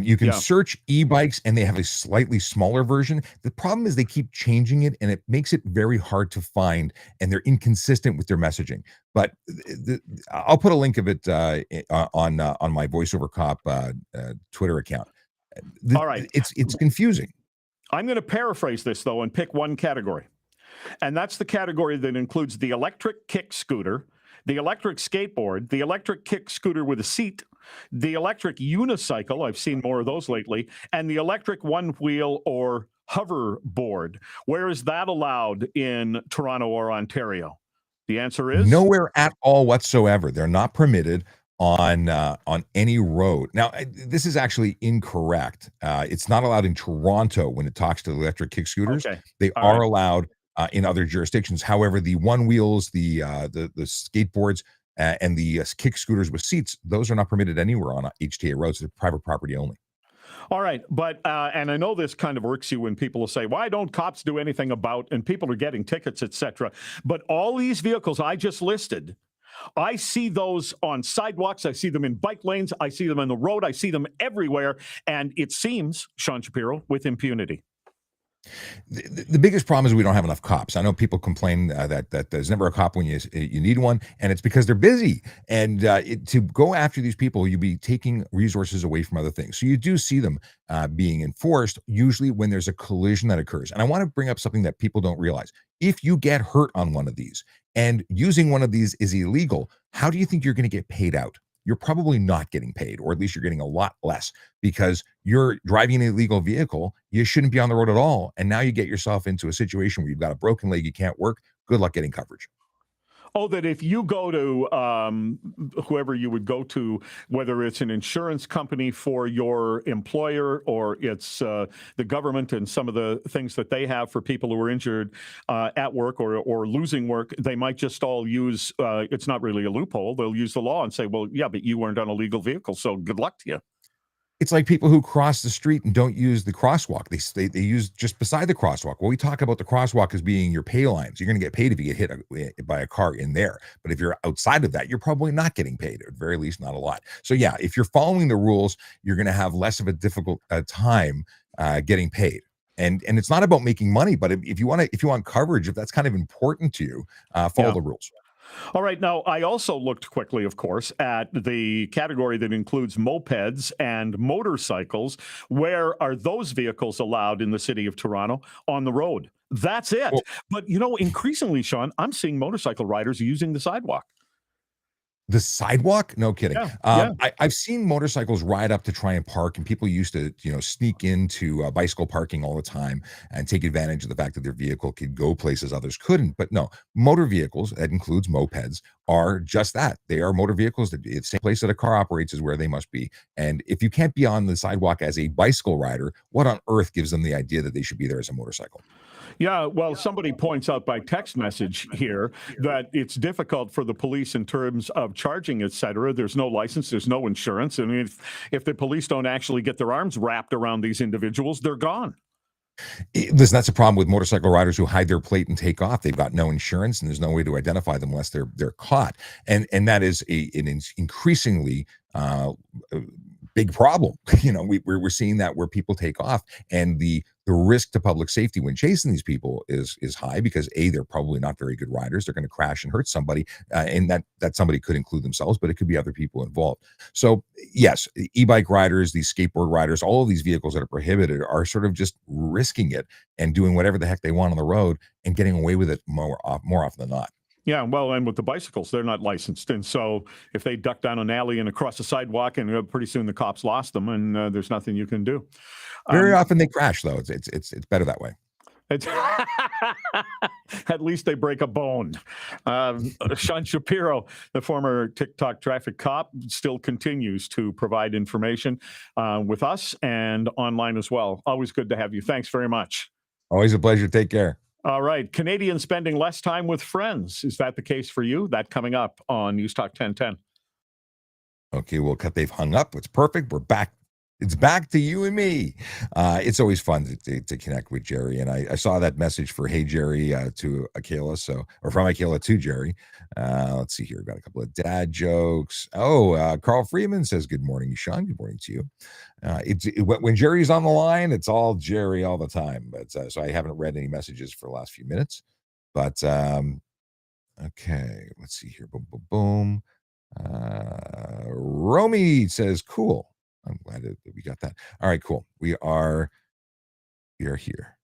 You can search e-bikes, and they have a slightly smaller version. The problem is they keep changing it, and it makes it very hard to find, and they're inconsistent with their messaging. But I'll put a link of it on my VoiceOver Cop Twitter account. All right, it's confusing. I'm going to paraphrase this though and pick one category, and that's the category that includes the electric kick scooter, the electric skateboard, the electric kick scooter with a seat, the electric unicycle, I've seen more of those lately, and the electric one-wheel or hoverboard. Where is that allowed in Toronto or Ontario? The answer is? Nowhere at all whatsoever. They're not permitted on any road. Now, this is actually incorrect. It's not allowed in Toronto when it talks to the electric kick scooters. Okay. They are allowed in other jurisdictions. However, the one wheels, the skateboards, and the kick scooters with seats, those are not permitted anywhere on HTA roads. They're private property only. All right, but and I know this kind of irks you when people will say, "Why don't cops do anything about?" And people are getting tickets, etc. But all these vehicles I just listed, I see those on sidewalks. I see them in bike lanes. I see them on the road. I see them everywhere, and it seems, Sean Shapiro, with impunity. The biggest problem is we don't have enough cops. I know people complain that there's never a cop when you need one, and it's because they're busy. And to go after these people, you'll be taking resources away from other things. So you do see them being enforced, usually when there's a collision that occurs. And I want to bring up something that people don't realize. If you get hurt on one of these, and using one of these is illegal, how do you think you're going to get paid out? You're probably not getting paid, or at least you're getting a lot less, because you're driving an illegal vehicle. You shouldn't be on the road at all. And now you get yourself into a situation where you've got a broken leg, you can't work. Good luck getting coverage. Oh, that if you go to whoever you would go to, whether it's an insurance company for your employer or it's the government and some of the things that they have for people who are injured at work or losing work, they might just all use, it's not really a loophole. They'll use the law and say, well, yeah, but you weren't on a legal vehicle, so good luck to you. It's like people who cross the street and don't use the crosswalk. They use just beside the crosswalk. Well, we talk about the crosswalk as being your pay lines. You're going to get paid if you get hit by a car in there. But if you're outside of that, you're probably not getting paid, or at the very least, not a lot. So yeah, if you're following the rules, you're going to have less of a difficult time getting paid. And it's not about making money, but if you want coverage, if that's kind of important to you, follow the rules. All right. Now, I also looked quickly, of course, at the category that includes mopeds and motorcycles. Where are those vehicles allowed in the city of Toronto? On the road. That's it. Well, but, increasingly, Sean, I'm seeing motorcycle riders using the sidewalk. The sidewalk? No kidding. Yeah. I've seen motorcycles ride up to try and park, and people used to, sneak into bicycle parking all the time and take advantage of the fact that their vehicle could go places others couldn't. But no, motor vehicles, that includes mopeds, are just that. They are motor vehicles. The same place that a car operates is where they must be. And if you can't be on the sidewalk as a bicycle rider, what on earth gives them the idea that they should be there as a motorcycle? Yeah, well, somebody points out by text message here that it's difficult for the police in terms of charging, et cetera. There's no license, there's no insurance. And if the police don't actually get their arms wrapped around these individuals, they're gone. Listen, that's a problem with motorcycle riders who hide their plate and take off. They've got no insurance, and there's no way to identify them unless they're caught. And that is an increasingly big problem. We're seeing that where people take off, and the risk to public safety when chasing these people is high because they're probably not very good riders. They're going to crash and hurt somebody, and that somebody could include themselves, but it could be other people involved. So yes, e-bike riders, these skateboard riders, all of these vehicles that are prohibited are sort of just risking it and doing whatever the heck they want on the road and getting away with it more often than not. Yeah, well, and with the bicycles, they're not licensed. And so if they duck down an alley and across the sidewalk, and pretty soon the cops lost them, and there's nothing you can do. Very often they crash, though. It's better that way. At least they break a bone. Sean Shapiro, the former TikTok traffic cop, still continues to provide information with us and online as well. Always good to have you. Thanks very much. Always a pleasure. Take care. All right. Canadians spending less time with friends. Is that the case for you? That coming up on NewsTalk 1010. Okay, we'll cut. They've hung up. It's perfect. We're back. It's back to you and me. It's always fun to connect with Jerry. And I saw that message for Hey Jerry to Akela, or from Akela to Jerry. Let's see here. We've got a couple of dad jokes. Carl Freeman says, good morning, Sean. Good morning to you. When Jerry's on the line, it's all Jerry all the time. But so I haven't read any messages for the last few minutes. But okay, let's see here. Boom, boom, boom. Romy says, cool. I'm glad that we got that. All right, cool. We are here.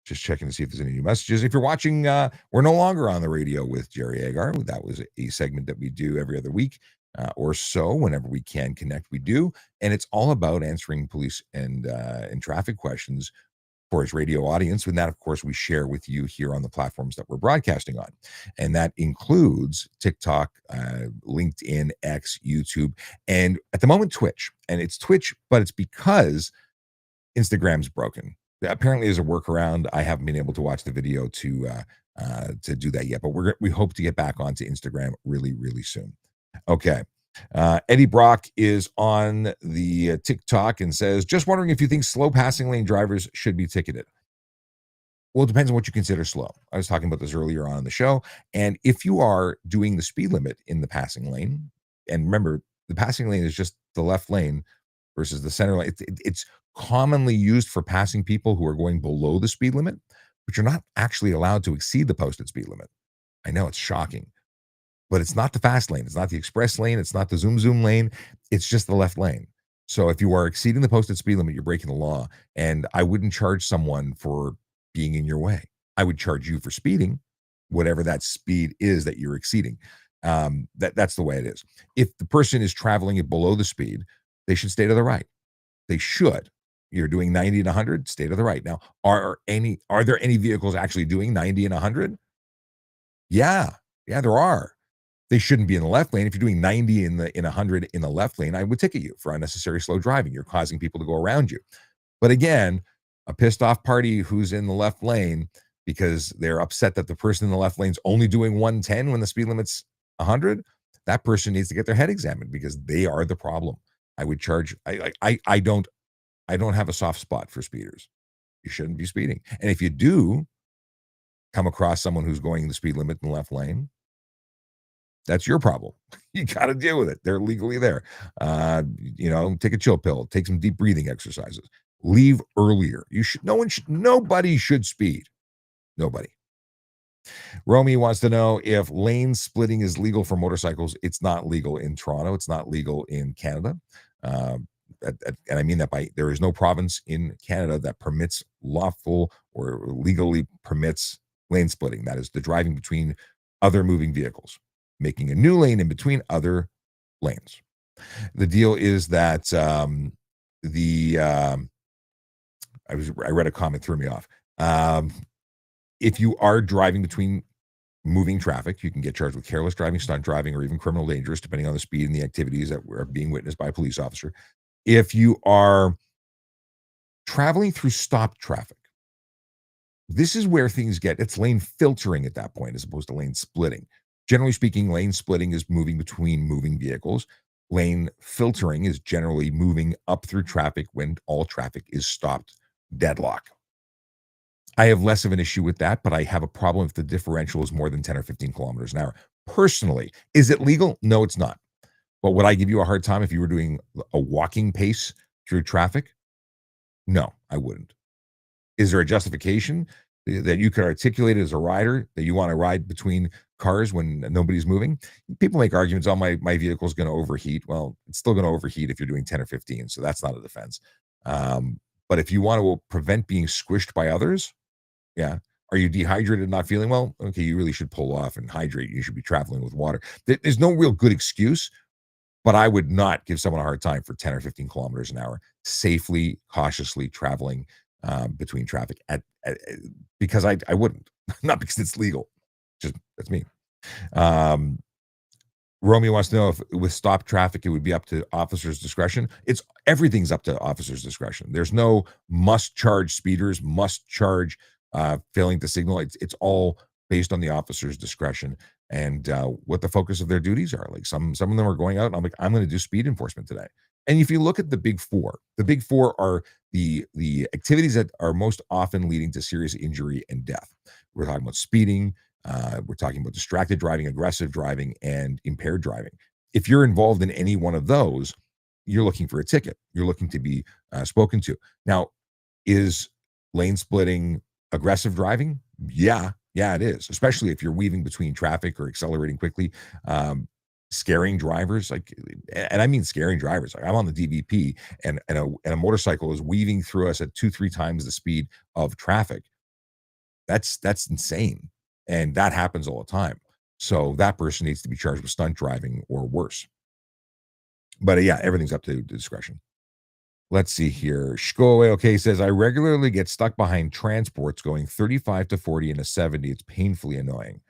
Just checking to see if there's any new messages. If you're watching, we're no longer on the radio with Jerry Agar. That was a segment that we do every other week or so. Whenever we can connect, we do. And it's all about answering police and traffic questions for his radio audience. And that, of course, we share with you here on the platforms that we're broadcasting on. And that includes TikTok, LinkedIn, X, YouTube, and at the moment, Twitch. And it's Twitch, but it's because Instagram's broken. Apparently, there's a workaround. I haven't been able to watch the video to do that yet, but we hope to get back onto Instagram really, really soon. Okay. Eddie Brock is on the TikTok and says, just wondering if you think slow passing lane drivers should be ticketed. Well, it depends on what you consider slow. I was talking about this earlier on in the show. And if you are doing the speed limit in the passing lane, and remember, the passing lane is just the left lane versus the center lane. It's commonly used for passing people who are going below the speed limit, but you're not actually allowed to exceed the posted speed limit. I know it's shocking. But it's not the fast lane. It's not the express lane. It's not the zoom lane. It's just the left lane. So if you are exceeding the posted speed limit, you're breaking the law. And I wouldn't charge someone for being in your way. I would charge you for speeding, whatever that speed is that you're exceeding. That's the way it is. If the person is traveling it below the speed, they should stay to the right. They should. You're doing 90 and 100, stay to the right. Now, are there any vehicles actually doing 90 and 100? Yeah, there are. They shouldn't be in the left lane. If you're doing 90 in 100 in the left lane, I would ticket you for unnecessary slow driving. You're causing people to go around you. But again, a pissed off party who's in the left lane because they're upset that the person in the left lane's only doing 110 when the speed limit's 100, that person needs to get their head examined because they are the problem. I would charge. I don't have a soft spot for speeders. You shouldn't be speeding. And if you do come across someone who's going the speed limit in the left lane, that's your problem. You got to deal with it. They're legally there. Take a chill pill, take some deep breathing exercises, leave earlier. Nobody should speed. Nobody. Romy wants to know if lane splitting is legal for motorcycles. It's not legal in Toronto. It's not legal in Canada. And I mean that by there is no province in Canada that permits lawful or legally permits lane splitting. That is the driving between other moving vehicles, making a new lane in between other lanes. The deal is that I read a comment, threw me off. If you are driving between moving traffic, you can get charged with careless driving, stunt driving, or even criminal dangerous, depending on the speed and the activities that are being witnessed by a police officer. If you are traveling through stopped traffic, this is where things get, it's lane filtering at that point as opposed to lane splitting. Generally speaking, lane splitting is moving between moving vehicles. Lane filtering is generally moving up through traffic when all traffic is stopped, deadlock. I have less of an issue with that, but I have a problem if the differential is more than 10 or 15 kilometers an hour. Personally, is it legal? No, it's not. But would I give you a hard time if you were doing a walking pace through traffic? No, I wouldn't. Is there a justification that you could articulate as a rider that you want to ride between cars when nobody's moving? People make arguments, oh, my vehicle is going to overheat. Well, it's still going to overheat if you're doing 10 or 15, so that's not a defense. But if you want to prevent being squished by others, yeah. Are you dehydrated and not feeling well? Okay, you really should pull off and hydrate. You should be traveling with water. There's no real good excuse, but I would not give someone a hard time for 10 or 15 kilometers an hour, safely, cautiously traveling between traffic because I wouldn't, not because it's legal. Just that's me. Romeo wants to know if with stop traffic, it would be up to officers' discretion. Everything's up to officers' discretion. There's no must charge speeders, must charge failing to signal. It's all based on the officer's discretion and what the focus of their duties are. Like some of them are going out and I'm going to do speed enforcement today. And if you look at the big four are the activities that are most often leading to serious injury and death. We're talking about speeding, we're talking about distracted driving, aggressive driving, and impaired driving. If you're involved in any one of those, you're looking for a ticket. You're looking to be spoken to. Now, is lane splitting aggressive driving? Yeah, it is, especially if you're weaving between traffic or accelerating quickly. Scaring drivers, and I mean scaring drivers. Like I'm on the DVP and a motorcycle is weaving through us at 2-3 times the speed of traffic. That's insane. And that happens all the time. So that person needs to be charged with stunt driving or worse. But yeah, everything's up to discretion. Let's see here. Shkoe, okay, says, I regularly get stuck behind transports going 35 to 40 and a 70. It's painfully annoying.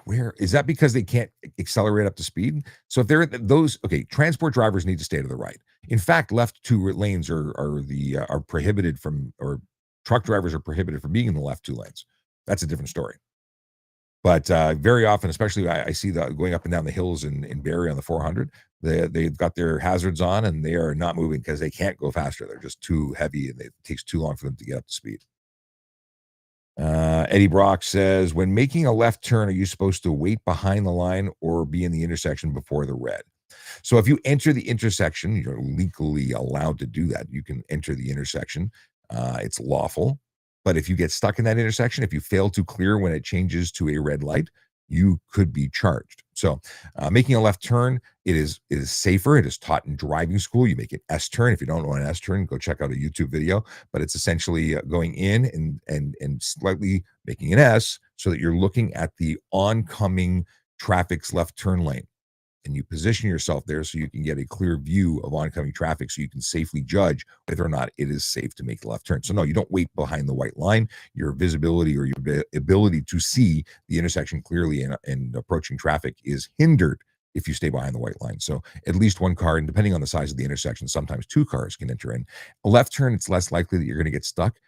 Where is that? Because they can't accelerate up to speed? So if they're those, okay, transport drivers need to stay to the right. In fact, left two lanes are prohibited from, or truck drivers are prohibited from being in the left two lanes. That's a different story. But very often, especially I see that going up and down the hills in Barrie on the 400, they've got their hazards on and they are not moving because they can't go faster. They're just too heavy and it takes too long for them to get up to speed. Eddie Brock says, when making a left turn, are you supposed to wait behind the line or be in the intersection before the red? So if you enter the intersection, you're legally allowed to do that. You can enter the intersection. It's lawful. But if you get stuck in that intersection, if you fail to clear when it changes to a red light, you could be charged. So making a left turn, it is safer. It is taught in driving school. You make an S turn. If you don't know an S turn, go check out a YouTube video. But it's essentially going in and slightly making an S so that you're looking at the oncoming traffic's left turn lane. And you position yourself there so you can get a clear view of oncoming traffic so you can safely judge whether or not it is safe to make the left turn. So no, you don't wait behind the white line. Your visibility or your ability to see the intersection clearly and approaching traffic is hindered if you stay behind the white line. So at least one car, and depending on the size of the intersection, sometimes two cars can enter in. A left turn, it's less likely that you're going to get stuck.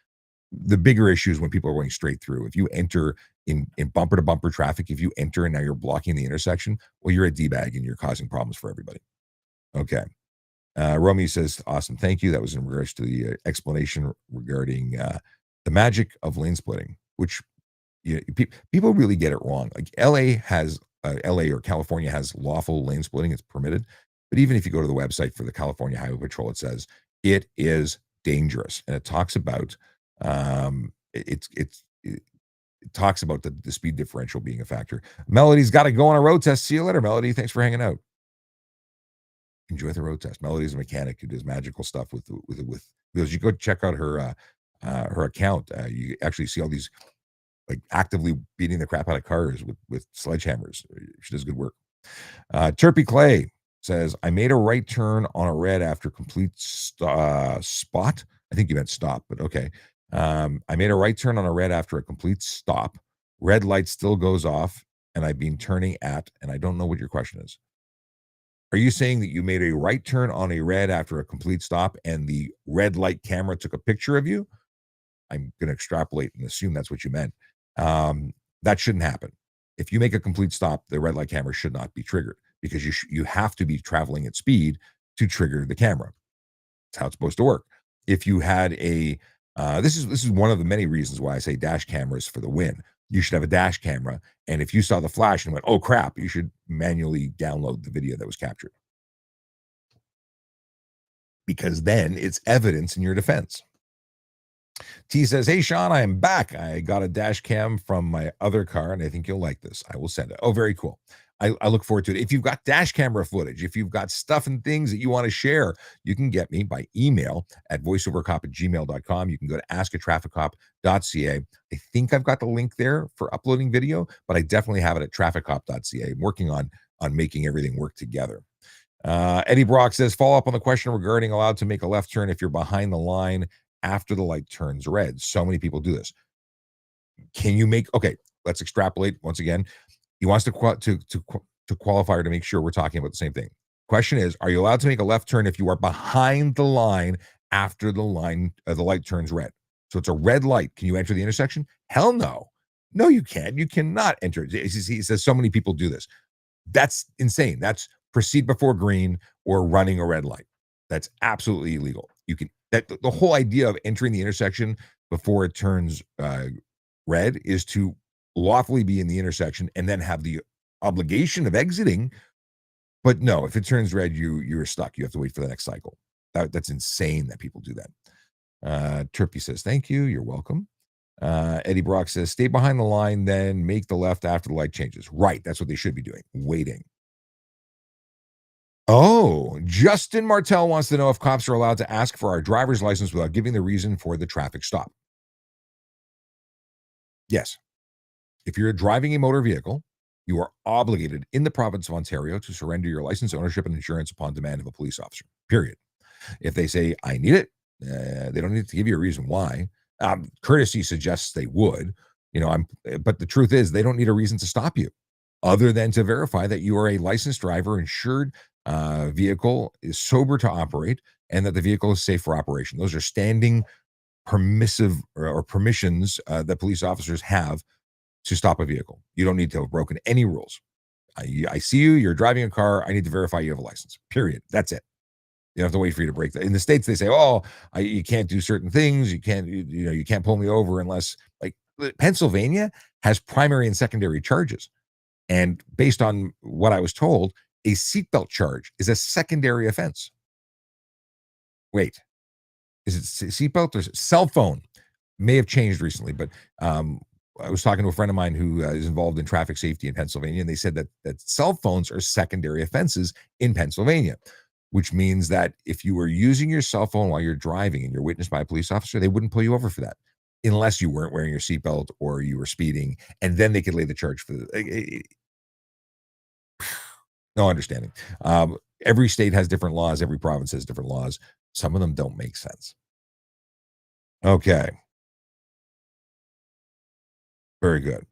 The bigger issue is when people are going straight through. If you enter in bumper to bumper traffic, if you enter and now you're blocking the intersection, well, you're a D-bag and you're causing problems for everybody. Okay. Romy says, awesome. Thank you. That was in regards to the explanation regarding the magic of lane splitting, which people really get it wrong. Like LA or California has lawful lane splitting. It's permitted. But even if you go to the website for the California Highway Patrol, it says it is dangerous. And it talks about it talks about the speed differential being a factor. Melody's got to go on a road test. See you later, Melody. Thanks for hanging out. Enjoy the road test. Melody's a mechanic who does magical stuff with because you go check out her account. You actually see all these like actively beating the crap out of cars with sledgehammers. She does good work. Terpy Clay says, I made a right turn on a red after complete spot. I think you meant stop, but okay. I made a right turn on a red after a complete stop. Red light still goes off, and I've been turning at, and I don't know what your question is. Are you saying that you made a right turn on a red after a complete stop and the red light camera took a picture of you? I'm going to extrapolate and assume that's what you meant. That shouldn't happen. If you make a complete stop, the red light camera should not be triggered because you have to be traveling at speed to trigger the camera. That's how it's supposed to work. If you had a, this is one of the many reasons why I say dash cameras for the win. You should have a dash camera, and if you saw the flash and went, "Oh crap," you should manually download the video that was captured, because then it's evidence in your defense. T says, "Hey, Sean, I am back. I got a dash cam from my other car, and I think you'll like this. I will send it." Oh, very cool. I look forward to it. If you've got dash camera footage, if you've got stuff and things that you want to share, you can get me by email at voiceovercop@gmail.com. You can go to askatrafficcop.ca. I think I've got the link there for uploading video, but I definitely have it at trafficcop.ca. I'm working on making everything work together. Eddie Brock says, follow up on the question regarding allowed to make a left turn if you're behind the line after the light turns red. So many people do this. Can you make, okay, let's extrapolate once again. He wants to qualify to make sure we're talking about the same thing. Question is, are you allowed to make a left turn if you are behind the line after the light turns red? So it's a red light. Can you enter the intersection? Hell no. No, you can't. You cannot enter. He says so many people do this. That's insane. That's proceed before green or running a red light. That's absolutely illegal. You can, that the whole idea of entering the intersection before it turns red is to lawfully be in the intersection and then have the obligation of exiting. But no, if it turns red, you're stuck. You have to wait for the next cycle. That's insane that people do that. Trippy says, thank you. You're welcome. Eddie Brock says, stay behind the line, then make the left after the light changes. Right. That's what they should be doing. Waiting. Oh, Justin Martell wants to know if cops are allowed to ask for our driver's license without giving the reason for the traffic stop. Yes. If you're driving a motor vehicle, you are obligated in the province of Ontario to surrender your license, ownership, and insurance upon demand of a police officer, period. If they say, I need it, they don't need to give you a reason why. Courtesy suggests they would, but the truth is they don't need a reason to stop you other than to verify that you are a licensed driver, insured vehicle, is sober to operate, and that the vehicle is safe for operation. Those are standing permissive or permissions that police officers have to stop a vehicle. You don't need to have broken any rules. I see you, you're driving a car. I need to verify you have a license, period. That's it. You don't have to wait for you to break that. In the States, they say, you can't do certain things. You can't pull me over unless, like, Pennsylvania has primary and secondary charges. And based on what I was told, a seatbelt charge is a secondary offense. Wait, is it seatbelt or cell phone? May have changed recently, but I was talking to a friend of mine who is involved in traffic safety in Pennsylvania, and they said that cell phones are secondary offenses in Pennsylvania, which means that if you were using your cell phone while you're driving and you're witnessed by a police officer, they wouldn't pull you over for that unless you weren't wearing your seatbelt or you were speeding, and then they could lay the charge for no understanding. Every state has different laws. Every province has different laws. Some of them don't make sense. Okay. Very good.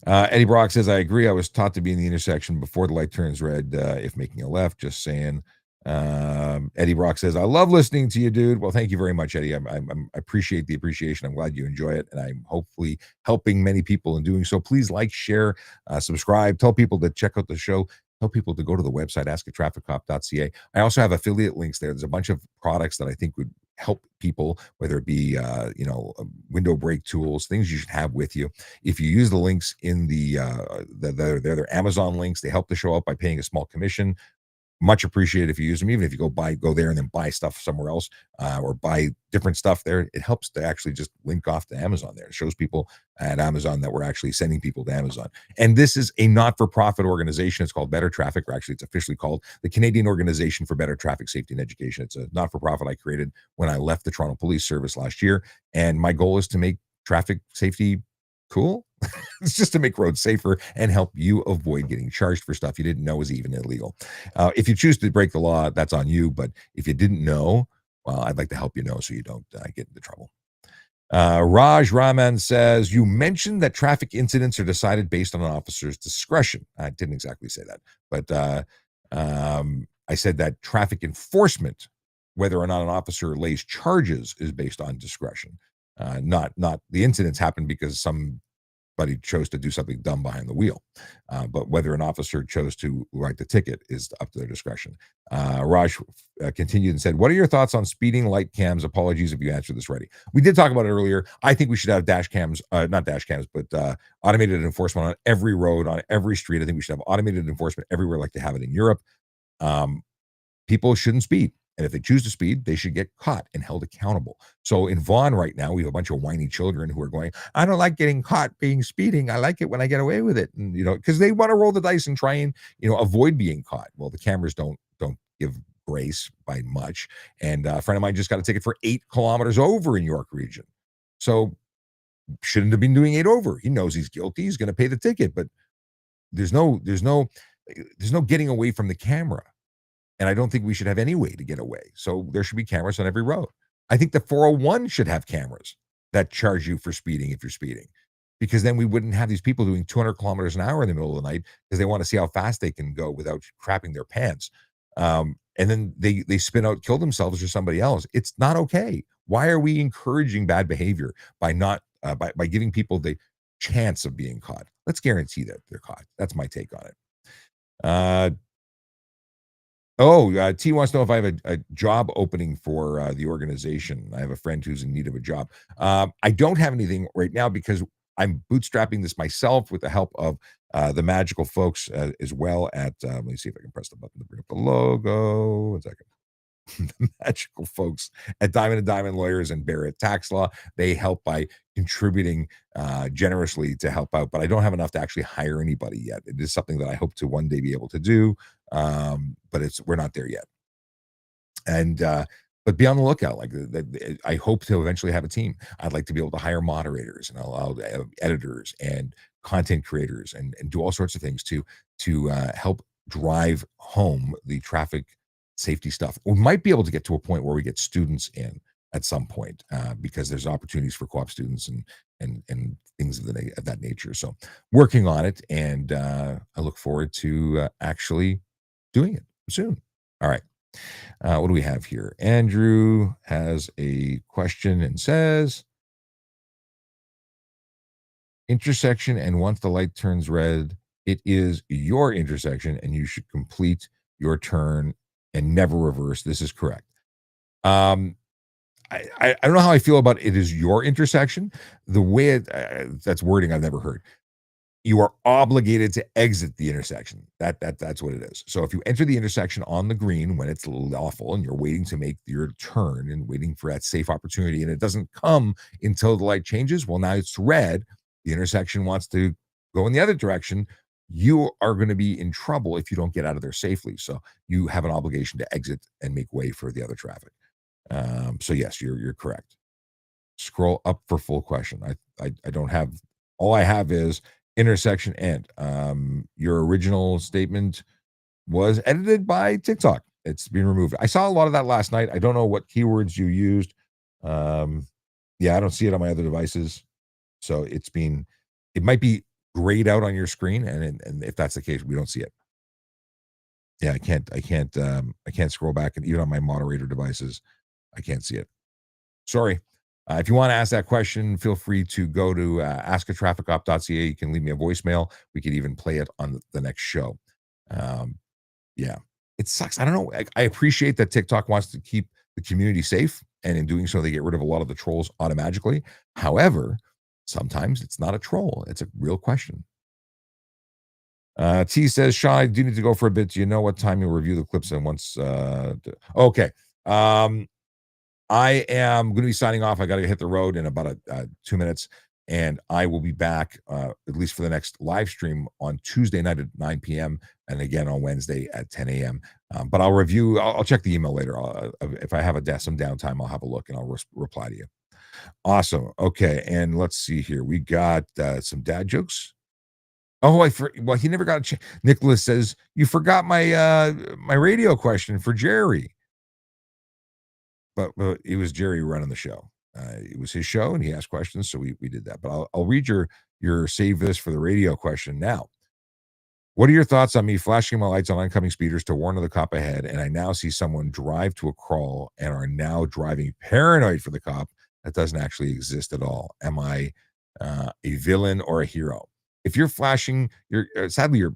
Eddie Brock says, I agree. I was taught to be in the intersection before the light turns red if making a left. Just saying. Eddie Brock says, I love listening to you, dude. Well, thank you very much, Eddie. I appreciate the appreciation. I'm glad you enjoy it, and I'm hopefully helping many people in doing so. Please like, share, subscribe, tell people to check out the show. Tell people to go to the website, askatrafficcop.ca. I also have affiliate links there. There's a bunch of products that I think would help people, whether it be, window brake tools, things you should have with you. If you use the links in they're Amazon links, they help the show out by paying a small commission. Much appreciated if you use them. Even if you go there and then buy stuff somewhere else or buy different stuff there, it helps to actually just link off to Amazon there. It shows people at Amazon that we're actually sending people to Amazon. And this is a not-for-profit organization. It's called Better Traffic, or actually it's officially called the Canadian Organization for Better Traffic Safety and Education. It's a not-for-profit I created when I left the Toronto Police Service last year. And my goal is to make traffic safety cool. It's just to make roads safer and help you avoid getting charged for stuff you didn't know was even illegal. If you choose to break the law, that's on you. But if you didn't know, well, I'd like to help you know so you don't get into trouble. Raj Raman says, you mentioned that traffic incidents are decided based on an officer's discretion. I didn't exactly say that, but I said that traffic enforcement, whether or not an officer lays charges, is based on discretion. Not the incidents happen because somebody chose to do something dumb behind the wheel. But whether an officer chose to write the ticket is up to their discretion. Raj continued and said, "What are your thoughts on speeding light cams? Apologies if you answered this already." We did talk about it earlier. I think we should have dash cams, not dash cams, but automated enforcement on every road, on every street. I think we should have automated enforcement everywhere like they have it in Europe. People shouldn't speed. And if they choose to speed, they should get caught and held accountable. So in Vaughan right now, we have a bunch of whiny children who are going, "I don't like getting caught being speeding. I like it when I get away with it." And, because they want to roll the dice and try and, avoid being caught. Well, the cameras don't give grace by much. And a friend of mine just got a ticket for 8 kilometers over in York region. So shouldn't have been doing 8 over. He knows he's guilty. He's going to pay the ticket, but there's no getting away from the camera. And I don't think we should have any way to get away. So there should be cameras on every road. I think the 401 should have cameras that charge you for speeding if you're speeding, because then we wouldn't have these people doing 200 kilometers an hour in the middle of the night because they want to see how fast they can go without crapping their pants. And then they spin out, kill themselves or somebody else. It's not okay. Why are we encouraging bad behavior by not by giving people the chance of being caught? Let's guarantee that they're caught. That's my take on it. T wants to know if I have a job opening for the organization. I have a friend who's in need of a job. I don't have anything right now because I'm bootstrapping this myself with the help of the magical folks as well at, let me see if I can press the button to bring up the logo. 1 second. The magical folks at Diamond & Diamond Lawyers and Barrett Tax Law. They help by contributing generously to help out, but I don't have enough to actually hire anybody yet. It is something that I hope to one day be able to do, but we're not there yet. And but be on the lookout. I hope to eventually have a team. I'd like to be able to hire moderators and allow editors and content creators and do all sorts of things to help drive home the traffic safety stuff. We might be able to get to a point where we get students in at some point because there's opportunities for co-op students and things of that nature. So working on it, and I look forward to actually doing it soon. All right. What do we have here? Andrew has a question and says, intersection, and once the light turns red, it is your intersection and you should complete your turn and never reverse. This is correct. I don't know how I feel about it is your intersection. The way that's wording I've never heard. You are obligated to exit the intersection. That's what it is. So if you enter the intersection on the green when it's lawful and you're waiting to make your turn and waiting for that safe opportunity, and it doesn't come until the light changes, well, now it's red. The intersection wants to go in the other direction. You are going to be in trouble if you don't get out of there safely. So you have an obligation to exit and make way for the other traffic. So yes, you're correct. Scroll up for full question. I don't have, all I have is intersection end. Your original statement was edited by TikTok. It's been removed. I saw a lot of that last night. I don't know what keywords you used. Yeah, I don't see it on my other devices. So it might be grayed out on your screen, and if that's the case, we don't see it. Yeah, I can't scroll back, and even on my moderator devices, I can't see it. Sorry. If you want to ask that question, feel free to go to askatrafficop.ca. You can leave me a voicemail. We could even play it on the next show. Yeah, it sucks. I don't know. I appreciate that TikTok wants to keep the community safe, and in doing so, they get rid of a lot of the trolls automatically. However, sometimes it's not a troll. It's a real question. T says, Sean, I do need to go for a bit. Do you know what time you'll review the clips? And once, okay. I am going to be signing off. I got to hit the road in about 2 minutes, and I will be back at least for the next live stream on Tuesday night at 9 p.m. and again on Wednesday at 10 a.m. But I'll review. I'll check the email later. If I have some downtime, I'll have a look and I'll reply to you. Awesome. Okay, and let's see here. We got some dad jokes. Oh, well, he never got a chance. Nicholas says, you forgot my my radio question for Jerry. But it was Jerry running the show. It was his show, and he asked questions, so we did that. But I'll read your save this for the radio question now. What are your thoughts on me flashing my lights on oncoming speeders to warn of the cop ahead, and I now see someone drive to a crawl and are now driving paranoid for the cop that doesn't actually exist at all? Am I a villain or a hero? If you're flashing, sadly you're.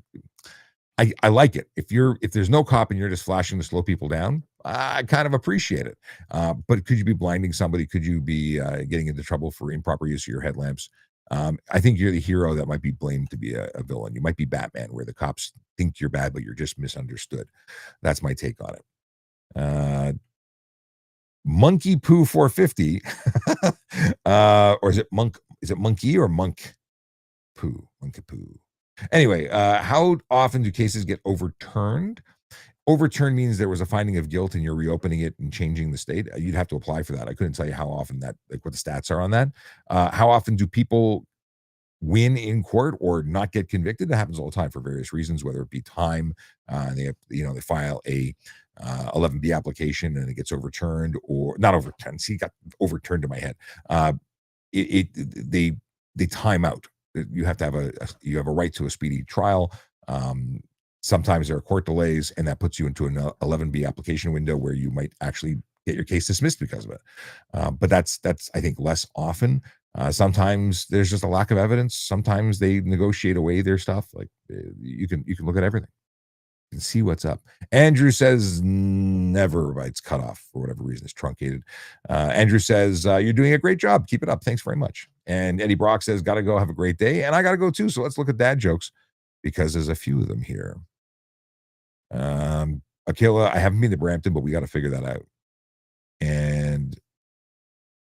I like it. If there's no cop and you're just flashing to slow people down, I kind of appreciate it. But could you be blinding somebody? Could you be getting into trouble for improper use of your headlamps? I think you're the hero that might be blamed to be a villain. You might be Batman, where the cops think you're bad, but you're just misunderstood. That's my take on it. Monkey Poo 450, or is it Monk? Is it Monkey or Monk Poo? Monkey Poo. Anyway, how often do cases get overturned? Overturned means there was a finding of guilt and you're reopening it and changing the state. You'd have to apply for that. I couldn't tell you how often that, like what the stats are on that. How often do people win in court or not get convicted? That happens all the time for various reasons, whether it be time, they file a 11B application and it gets overturned, or not overturned. See, it got overturned in my head. They time out. You have to have you have a right to a speedy trial. Sometimes there are court delays, and that puts you into an 11B application window where you might actually get your case dismissed because of it. But that's I think less often. Sometimes there's just a lack of evidence. Sometimes they negotiate away their stuff. Like you can look at everything and see what's up. Andrew says never, but it's cut off for whatever reason. It's truncated. Andrew says you're doing a great job. Keep it up. Thanks very much. And Eddie Brock says gotta go. Have a great day. And I gotta go too. So let's look at dad jokes because there's a few of them here. Akila, I haven't been to Brampton, but we got to figure that out. And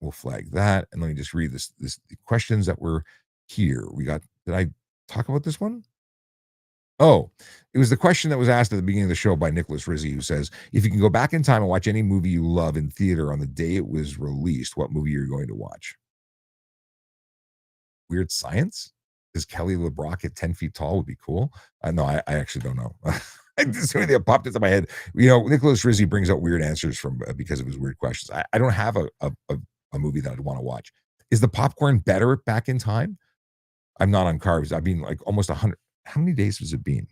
we'll flag that. And let me just read the questions that were here. Did I talk about this one? Oh, it was the question that was asked at the beginning of the show by Nicholas Rizzi, who says, if you can go back in time and watch any movie you love in theater on the day it was released, what movie are you going to watch? Weird Science? Does Kelly LeBrock at 10 feet tall would be cool? No, I actually don't know. Something that popped into my head. Nicholas Rizzi brings out weird answers from because of his weird questions. I don't have a movie that I'd want to watch. Is the popcorn better back in time? I'm not on carbs. I've been like almost 100. How many days has it been?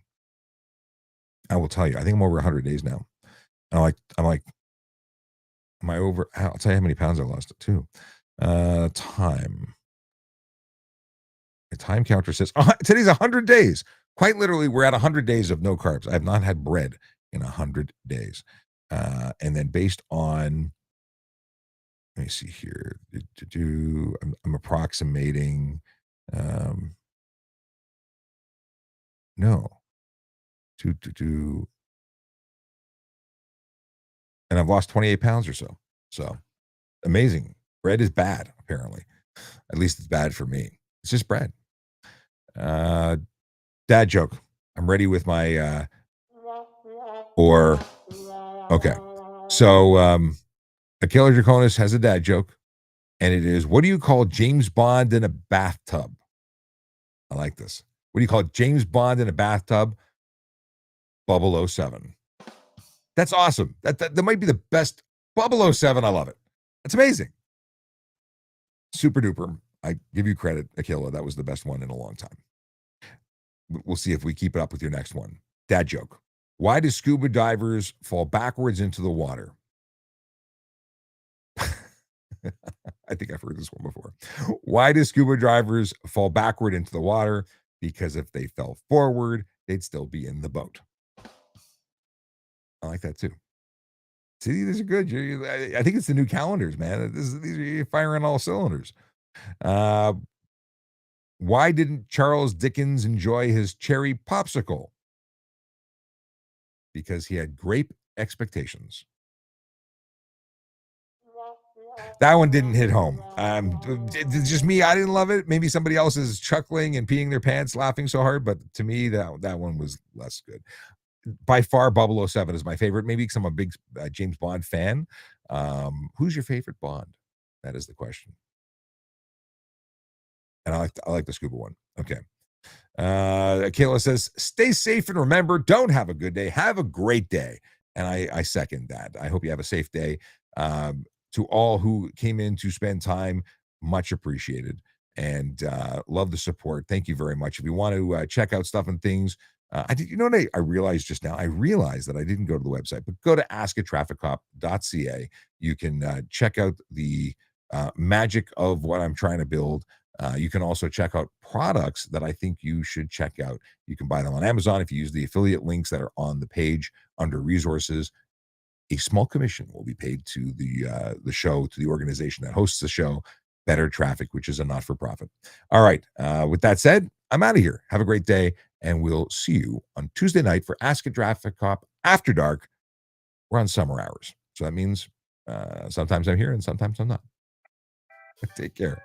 I will tell you. I think I'm over 100 days now. And I'm like, am I over? I'll tell you how many pounds I lost too. Time. The time counter says today's 100 days. Quite literally, we're at 100 days of no carbs. I have not had bread in 100 days. And then based on, let me see here. I'm approximating. No. And I've lost 28 pounds or so. So amazing. Bread is bad, apparently. At least it's bad for me. It's just bread. Dad joke. I'm ready with my okay. So Akela Draconis has a dad joke, and it is, what do you call James Bond in a bathtub? I like this. What do you call James Bond in a bathtub? 007. That's awesome. That might be the best. 007. I love it. That's amazing. Super duper. I give you credit, Akila. That was the best one in a long time. We'll see if we keep it up with your next one. Dad joke. Why do scuba divers fall backwards into the water? I think I've heard this one before. Why do scuba divers fall backward into the water? Because if they fell forward, they'd still be in the boat. I like that too. See, these are good. I think it's the new calendars, man. These are, you're firing all cylinders. Why didn't Charles Dickens enjoy his cherry popsicle? Because he had grape expectations. That one didn't hit home. It's just me. I didn't love it. Maybe somebody else is chuckling and peeing their pants, laughing so hard. But to me, that one was less good. By far, 007 is my favorite. Maybe because I'm a big James Bond fan. Who's your favorite Bond? That is the question. And I like the scuba one. Okay. Kayla says, stay safe and remember, don't have a good day. Have a great day. And I second that. I hope you have a safe day. To all who came in to spend time, much appreciated. And love the support. Thank you very much. If you want to check out stuff and things, I did, you know what I realized just now? I realized that I didn't go to the website, but go to askatrafficcop.ca. You can check out the magic of what I'm trying to build. You can also check out products that I think you should check out. You can buy them on Amazon if you use the affiliate links that are on the page under resources. A small commission will be paid to the show, to the organization that hosts the show, Better Traffic, which is a not-for-profit. All right. With that said, I'm out of here. Have a great day, and we'll see you on Tuesday night for Ask a Traffic Cop After Dark. We're on summer hours, so that means sometimes I'm here and sometimes I'm not. Take care.